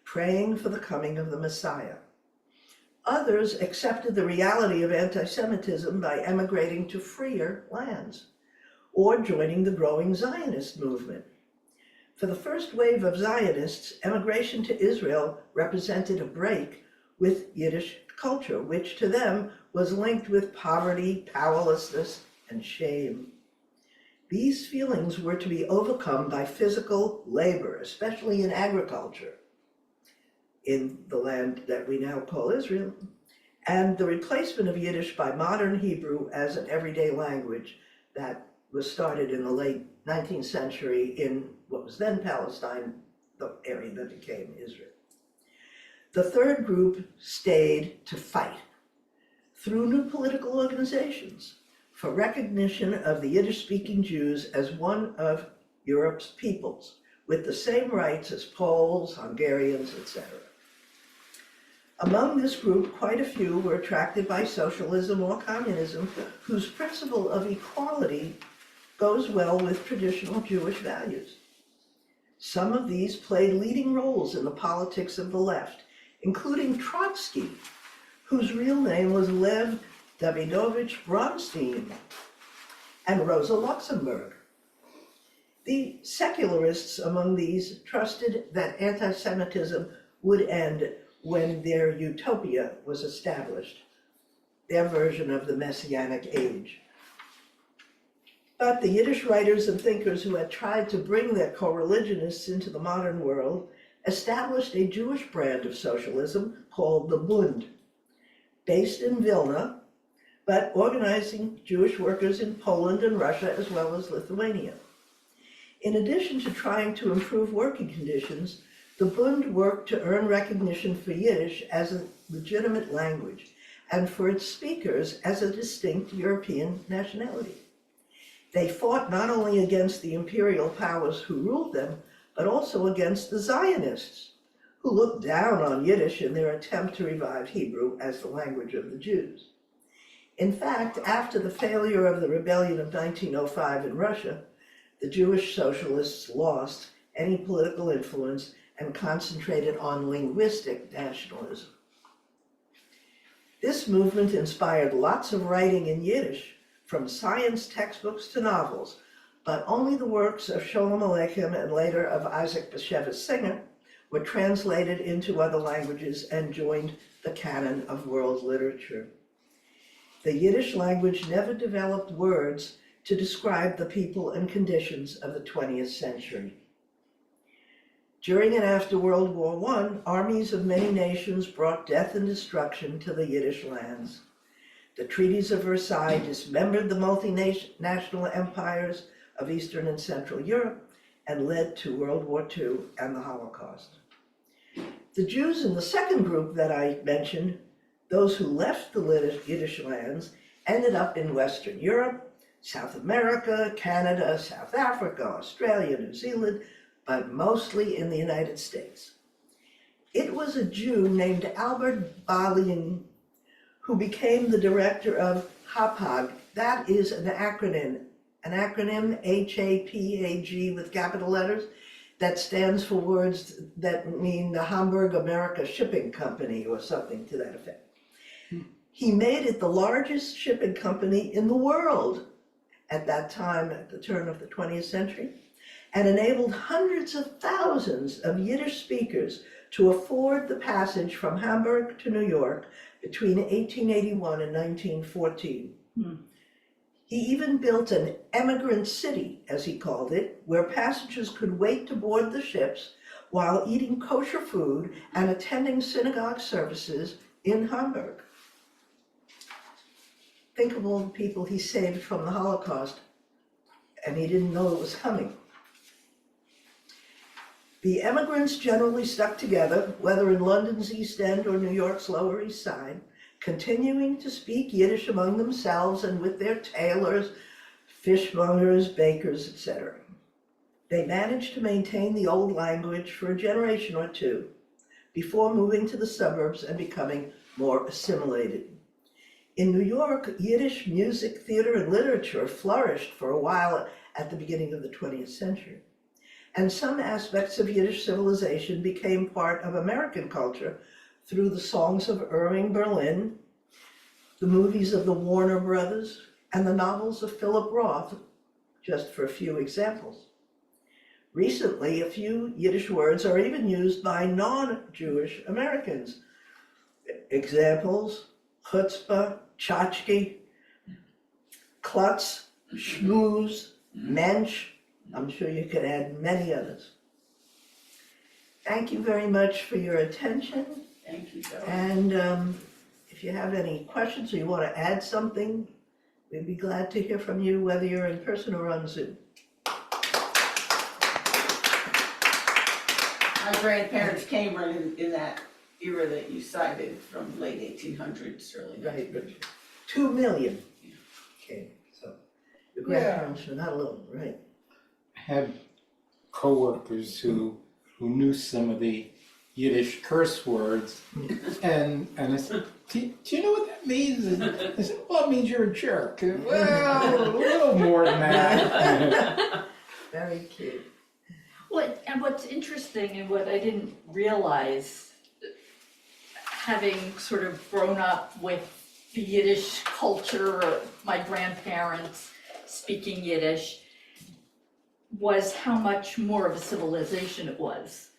praying for the coming of the Messiah. Others accepted the reality of anti-Semitism by emigrating to freer lands or joining the growing Zionist movement. For the first wave of Zionists, emigration to Israel represented a break with Yiddish culture, which to them was linked with poverty, powerlessness, and shame. These feelings were to be overcome by physical labor, especially in agriculture, in the land that we now call Israel, and the replacement of Yiddish by modern Hebrew as an everyday language that was started in the late 19th century in what was then Palestine, the area that became Israel. The third group stayed to fight through new political organizations for recognition of the Yiddish-speaking Jews as one of Europe's peoples, with the same rights as Poles, Hungarians, etc. Among this group, quite a few were attracted by socialism or communism, whose principle of equality goes well with traditional Jewish values. Some of these played leading roles in the politics of the left, including Trotsky, whose real name was Lev Davidovich Bronstein, and Rosa Luxemburg. The secularists among these trusted that anti-Semitism would end when their utopia was established, their version of the Messianic age. But the Yiddish writers and thinkers who had tried to bring their co-religionists into the modern world established a Jewish brand of socialism called the Bund, based in Vilna, but organizing Jewish workers in Poland and Russia as well as Lithuania. In addition to trying to improve working conditions, the Bund worked to earn recognition for Yiddish as a legitimate language and for its speakers as a distinct European nationality. They fought not only against the imperial powers who ruled them, but also against the Zionists, who looked down on Yiddish in their attempt to revive Hebrew as the language of the Jews. In fact, after the failure of the rebellion of 1905 in Russia, the Jewish socialists lost any political influence and concentrated on linguistic nationalism. This movement inspired lots of writing in Yiddish, from science textbooks to novels, but only the works of Sholem Aleichem and later of Isaac Bashevis Singer were translated into other languages and joined the canon of world literature. The Yiddish language never developed words to describe the people and conditions of the 20th century. During and after World War I, armies of many nations brought death and destruction to the Yiddish lands. The treaties of Versailles dismembered the multinational empires of Eastern and Central Europe and led to World War II and the Holocaust. The Jews in the second group that I mentioned, those who left the Yiddish lands, ended up in Western Europe, South America, Canada, South Africa, Australia, New Zealand, but mostly in the United States. It was a Jew named Albert Balin who became the director of Hapag. That is an acronym, HAPAG with capital letters, that stands for words that mean the Hamburg America Shipping Company or something to that effect. He made it the largest shipping company in the world at that time, at the turn of the 20th century, and enabled hundreds of thousands of Yiddish speakers to afford the passage from Hamburg to New York between 1881 and 1914. He even built an emigrant city, as he called it, where passengers could wait to board the ships while eating kosher food and attending synagogue services in Hamburg. Think of all the people he saved from the Holocaust, and he didn't know it was coming. The emigrants generally stuck together, whether in London's East End or New York's Lower East Side, continuing to speak Yiddish among themselves and with their tailors, fishmongers, bakers, etc. They managed to maintain the old language for a generation or two before moving to the suburbs and becoming more assimilated. In New York, Yiddish music, theater, and literature flourished for a while at the beginning of the 20th century. And some aspects of Yiddish civilization became part of American culture through the songs of Irving Berlin, the movies of the Warner Brothers, and the novels of Philip Roth, just for a few examples. Recently, a few Yiddish words are even used by non-Jewish Americans. Examples: chutzpah, tchotchke, klutz, schmooze, mensch. I'm sure you could add many others. Thank you very much for your attention. Thank you, Joe. And if you have any questions or you want to add something, we'd be glad to hear from you, whether you're in person or on Zoom. My grandparents came right in that era that you cited from late 1800s, early 1900s. 2 million. Okay, so the grandparents were not alone, right? Had coworkers who knew some of the Yiddish curse words, and I said, do you know what that means? And they said, well, it means you're a jerk. Well, a little more than that. Very cute. And what's interesting and what I didn't realize, having sort of grown up with the Yiddish culture, or my grandparents speaking Yiddish, was how much more of a civilization it was.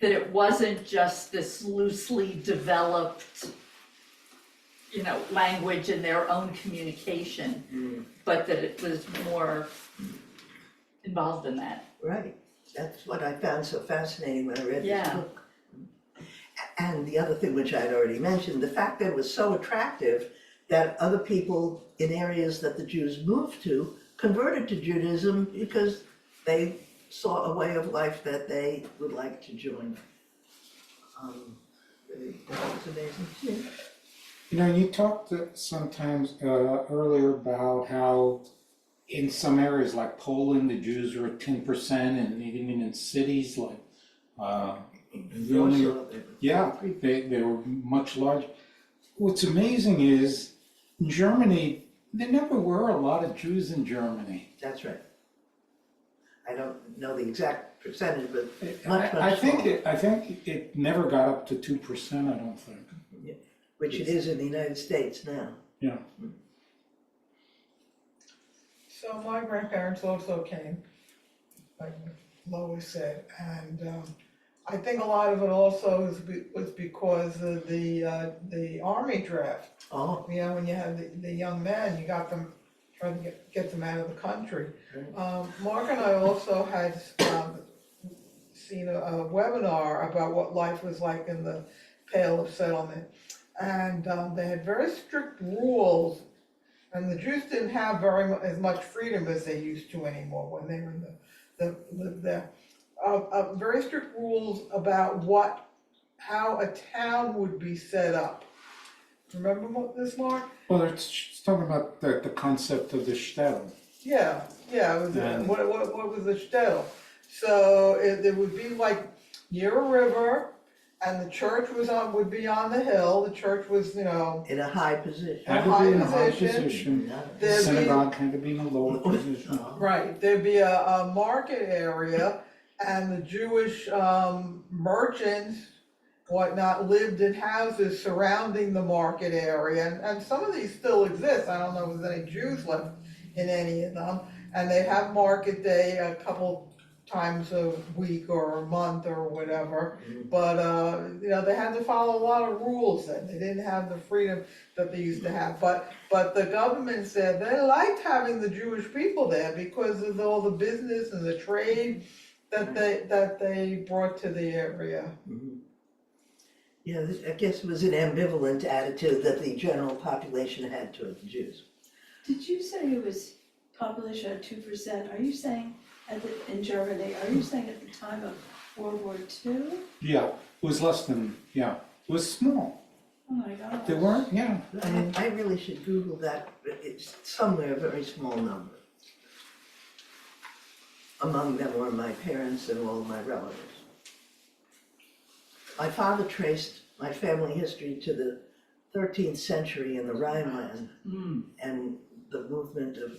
That it wasn't just this loosely developed, language in their own communication, but that it was more involved in that. Right. That's what I found so fascinating when I read this book. And the other thing, which I'd already mentioned, the fact that it was so attractive that other people in areas that the Jews moved to converted to Judaism because they saw a way of life that they would like to join. That was amazing. You talked sometimes earlier about how in some areas like Poland, the Jews were at 10%, and even in cities like Vilnius, they were much larger. What's amazing is in Germany, there never were a lot of Jews in Germany. That's right. I don't know the exact percentage, but much I think smaller. it never got up to 2%, I don't think. Which it is in the United States now. Yeah. So my grandparents also came, like Lois said, and I think a lot of it also was because of the army draft. Oh, You know, when you had the young men, you got them, trying to get them out of the country. Mark and I also had, seen a webinar about what life was like in the Pale of Settlement. And, they had very strict rules, and the Jews didn't have as much freedom as they used to anymore when they were lived there. Very strict rules about how a town would be set up. Remember this, Mark? Well, it's talking about the concept of the shtetl. Yeah, it was, And- what was the shtetl? So it would be like near a river, and the church would be on the hill, the church was, in a high position. Had to be in a high position, There'd be- synagogue had to be in a lower position. Right, there'd be a market area, and the Jewish merchants, whatnot, lived in houses surrounding the market area, and some of these still exist, I don't know if there's any Jews left in any of them. And they have market day a couple times a week or a month or whatever, but, you know, they had to follow a lot of rules then, they didn't have the freedom that they used to have, but the government said they liked having the Jewish people there because of all the business and the trade that they brought to the area. Yeah, I guess it was an ambivalent attitude that the general population had toward the Jews. Did you say it was population at 2%? Are you saying in Germany, are you saying at the time of World War II? Yeah, it was less than, it was small. Oh my God. There weren't, I really should Google that, but it's somewhere a very small number. Among them were my parents and all my relatives. My father traced my family history to the 13th century in the Rhineland and the movement of,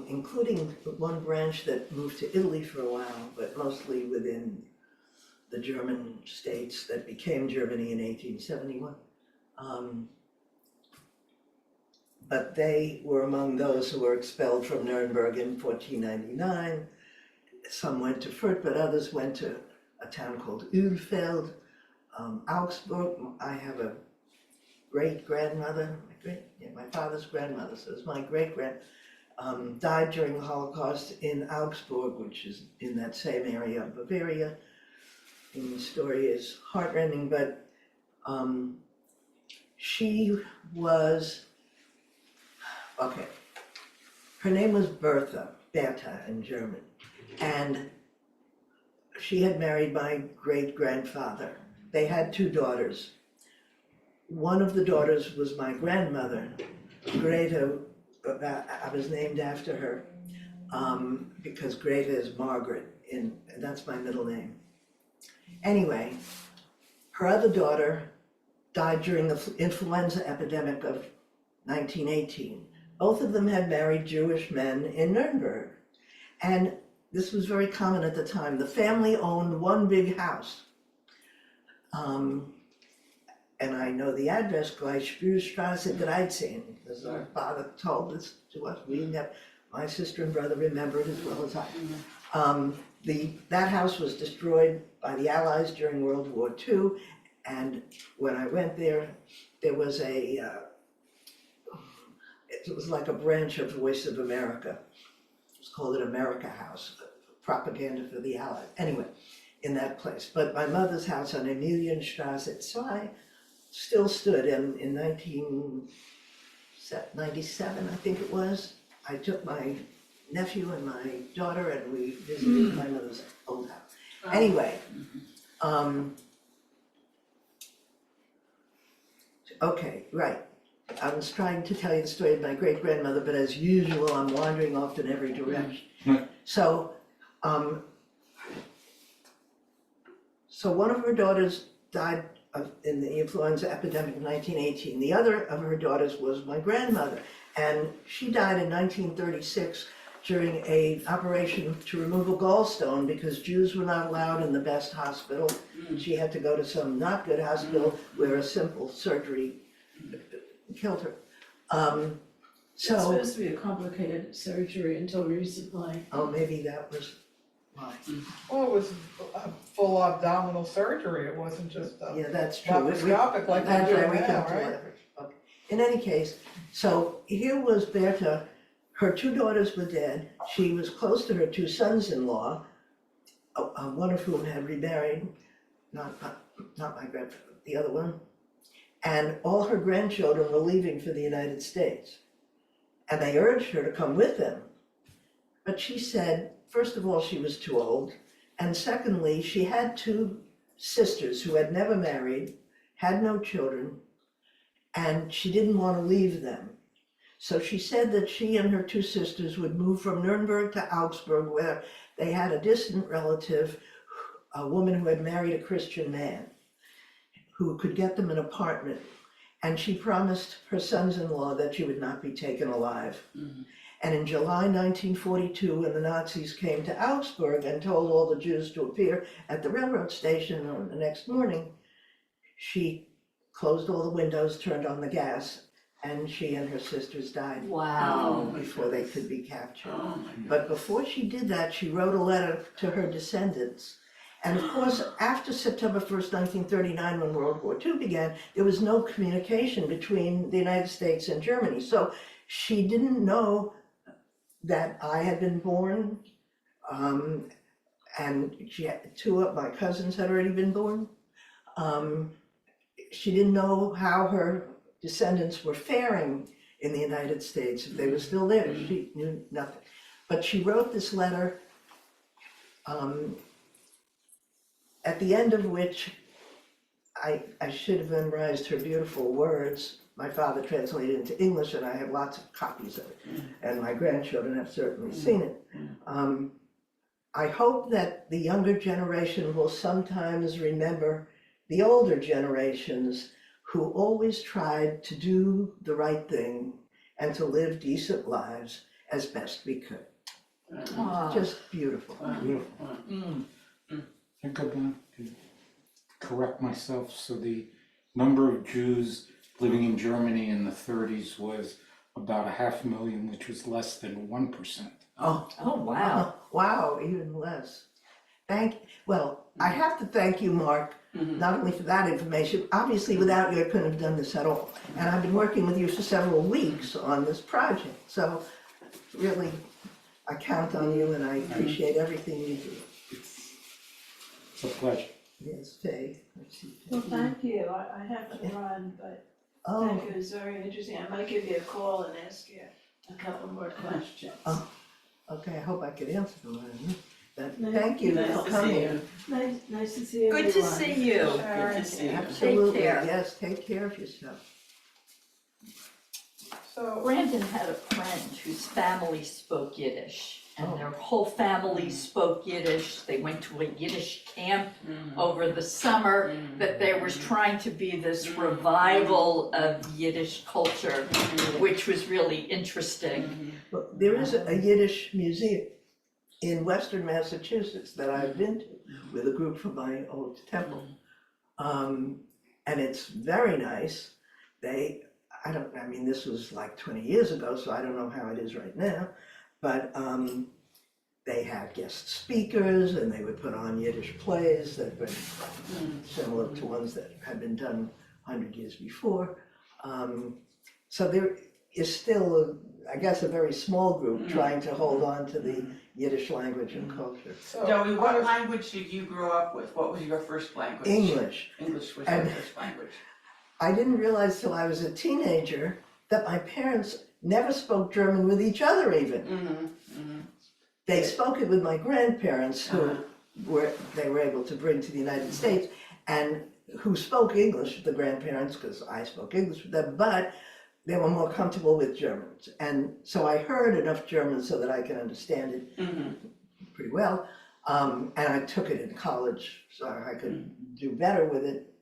including one branch that moved to Italy for a while, but mostly within the German states that became Germany in 1871. But they were among those who were expelled from Nuremberg in 1499. Some went to Fürth, but others went to a town called Ulfeld, Augsburg. I have a great-grandmother, my father's grandmother, so it's my great-grand, died during the Holocaust in Augsburg, which is in that same area of Bavaria. And the story is heartrending, but she was, okay, her name was Bertha in German, and she had married my great-grandfather. They had 2 daughters. One of the daughters was my grandmother, Greta. I was named after her because Greta is Margaret, that's my middle name. Anyway, her other daughter died during the influenza epidemic of 1918. Both of them had married Jewish men in Nuremberg. And this was very common at the time. The family owned one big house. And I know the address, Gleichspurstraße 13, because our father told this to us. My sister and brother remember it as well as I. That house was destroyed by the Allies during World War II, and when I went there, there was it was like a branch of Voice of America. It was called an America House, propaganda for the Allies. Anyway, in that place. But my mother's house on Emilienstraße, so I still stood in 1997, I think it was. I took my nephew and my daughter and we visited my mother's old house. Anyway, okay, right. I was trying to tell you the story of my great-grandmother, but as usual, I'm wandering off in every direction. So one of her daughters died in the influenza epidemic of 1918. The other of her daughters was my grandmother, and she died in 1936 during an operation to remove a gallstone because Jews were not allowed in the best hospital. She had to go to some not good hospital where a simple surgery killed her. It's supposed to be a complicated surgery until recently. Oh, maybe that was Why? Well, it was a full abdominal surgery, it wasn't just Yeah, that's true. laparoscopic like they're That's right, doing we now, come to right? leverage. Okay. In any case, so here was Berta, her two daughters were dead, she was close to her two sons-in-law, one of whom had remarried, not my grandfather, the other one. And all her grandchildren were leaving for the United States. And they urged her to come with them. But she said, first of all, she was too old. And secondly, she had two sisters who had never married, had no children, and she didn't want to leave them. So she said that she and her two sisters would move from Nuremberg to Augsburg, where they had a distant relative, a woman who had married a Christian man, who could get them an apartment. And she promised her sons-in-law that she would not be taken alive. And in July 1942, when the Nazis came to Augsburg and told all the Jews to appear at the railroad station on the next morning, she closed all the windows, turned on the gas, and she and her sisters died Wow. before they could be captured. Oh, my God. But before she did that, she wrote a letter to her descendants. And of course, after September 1st, 1939, when World War II began, there was no communication between the United States and Germany. So she didn't know that I had been born, and two of my cousins had already been born. She didn't know how her descendants were faring in the United States, if they were still there. She knew nothing. But she wrote this letter, at the end of which I should have memorized her beautiful words. My father translated it into English, and I have lots of copies of it, and my grandchildren have certainly seen it. I hope that the younger generation will sometimes remember the older generations who always tried to do the right thing and to live decent lives as best we could. Ah. Just beautiful. Beautiful. Mm. I think I'm going to correct myself. So the number of Jews living in Germany in the 30s was about 500,000, which was less than 1%. Oh, Oh, wow. wow, even less. Well, I have to thank you, Mark, not only for that information, obviously without you I couldn't have done this at all. And I've been working with you for several weeks on this project, so really, I count on you and I appreciate everything you do. It's a pleasure. Yes, Faye. Well, thank you. I have to run, but Oh, thank you. It was very interesting. I might give you a call and ask you a couple more questions. Oh. okay, I hope I could answer them. But Nice- thank you nice for to see coming. you. Nice to see you. Good to see you. Good to see you. Absolutely, care. yes, take care of yourself. So, Brandon had a friend whose family spoke Yiddish, and their whole family spoke Yiddish. They went to a Yiddish camp over the summer, that there was trying to be this revival of Yiddish culture, which was really interesting. Well, there is a Yiddish museum in Western Massachusetts that I've been to with a group from my old temple. And it's very nice. I mean, this was like 20 years ago, so I don't know how it is right now. But they had guest speakers and they would put on Yiddish plays that were similar to ones that had been done 100 years before. So there is still, I guess, a very small group trying to hold on to the Yiddish language and culture. so. Joey, what language did you grow up with? What was your first language? English. English was your And- first language. I didn't realize till I was a teenager that my parents never spoke German with each other even. They spoke it with my grandparents who they were able to bring to the United States and who spoke English, the grandparents, because I spoke English with them, but they were more comfortable with Germans. And so I heard enough German so that I can understand it pretty well. And I took it in college so I could do better with it.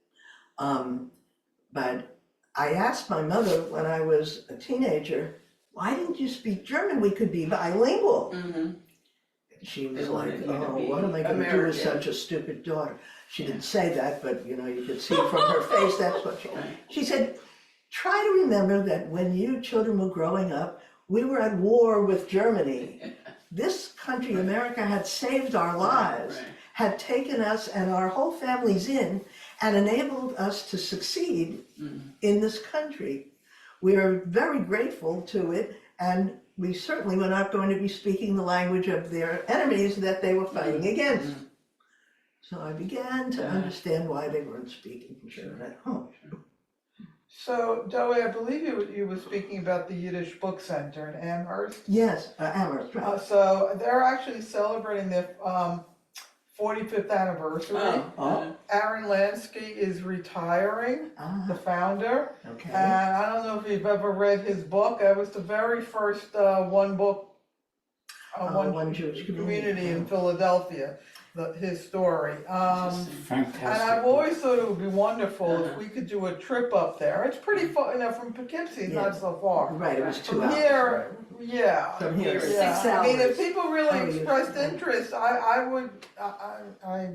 But I asked my mother when I was a teenager, why didn't you speak German? We could be bilingual. She was They like, wanted you to oh, be what am I gonna do with American. such a stupid daughter? She didn't say that, but you know, you could see from her face, that's what she said, try to remember that when you children were growing up, we were at war with Germany. this country, America, had saved our lives, Right. had taken us and our whole families in and enabled us to succeed in this country. We are very grateful to it, and we certainly were not going to be speaking the language of their enemies that they were fighting against. So I began to understand why they weren't speaking German at home. So, Dowie, I believe you were speaking about the Yiddish Book Center in Amherst. Yes, Amherst, right. So they're actually celebrating their 45th anniversary. Oh. Aaron Lansky is retiring, the Ah, founder. okay. And I don't know if you've ever read his book. It was the very first one One Jewish community. in Philadelphia, his story. And Fantastic. I've always thought it would be wonderful if we could do a trip up there. It's pretty far, from Poughkeepsie, it's not so far. Right, it was 2 From hours. here, yeah. From here, Six Yeah, I mean, if hours. people really Oh, you- expressed interest, I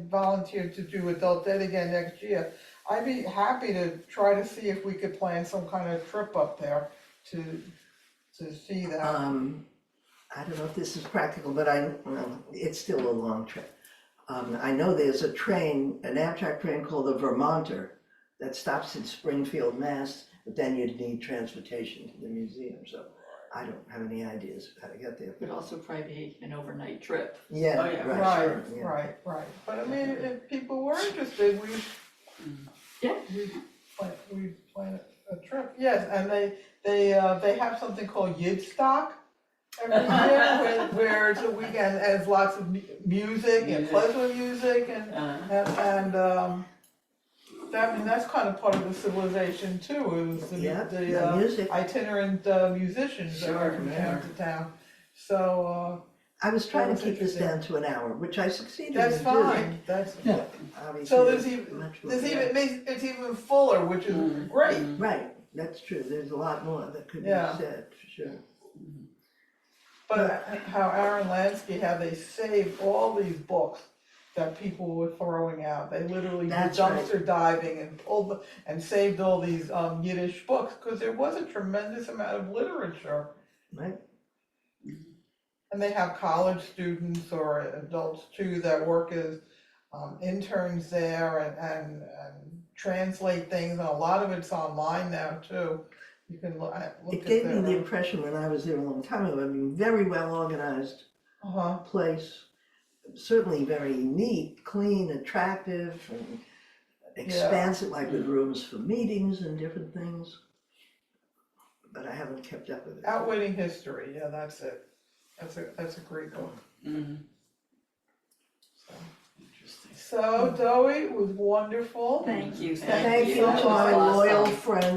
volunteered to do Adult Ed again next year. I'd be happy to try to see if we could plan some kind of trip up there to see that. I don't know if this is practical, but it's still a long trip. I know there's a train, an Amtrak train called the Vermonter that stops in Springfield, Mass, but then you'd need transportation to the museum, so I don't have any ideas of how to get there. Would also probably be an overnight trip. Yeah, Oh, yeah. right, sure, yeah. Right. But I mean, if people were interested, Yeah. we'd plan a trip. Yes, and they have something called Yidstock every year, where it's a weekend, and it's lots of music and klezmer music and I mean, that's kind of part of the civilization too, it was Yeah, the the music. itinerant musicians that were from town to town. So, I was trying That to was keep this interesting. down to an hour, which I succeeded in that's doing. fine, that's, Yeah. Obviously, so there's even, much more. it's even fuller, which is great. Right, that's true, there's a lot more that could be Yeah. said, for sure. But how Aaron Lansky, how they saved all these books that people were throwing out. They literally did That's right. dumpster diving and pulled and saved all these Yiddish books, because there was a tremendous amount of literature. Right, And they have college students or adults too that work as interns there and translate things, and a lot of it's online now too. You can look at it gave me the their, impression when I was there a long time ago, I mean, very well organized place, certainly very neat, clean, attractive, and expansive, like with rooms for meetings and different things. But I haven't kept up with it. Outwitting History, yeah, that's it. That's a great book. So, Dowie, it was wonderful. Thank you. Thank you to my loyal friends.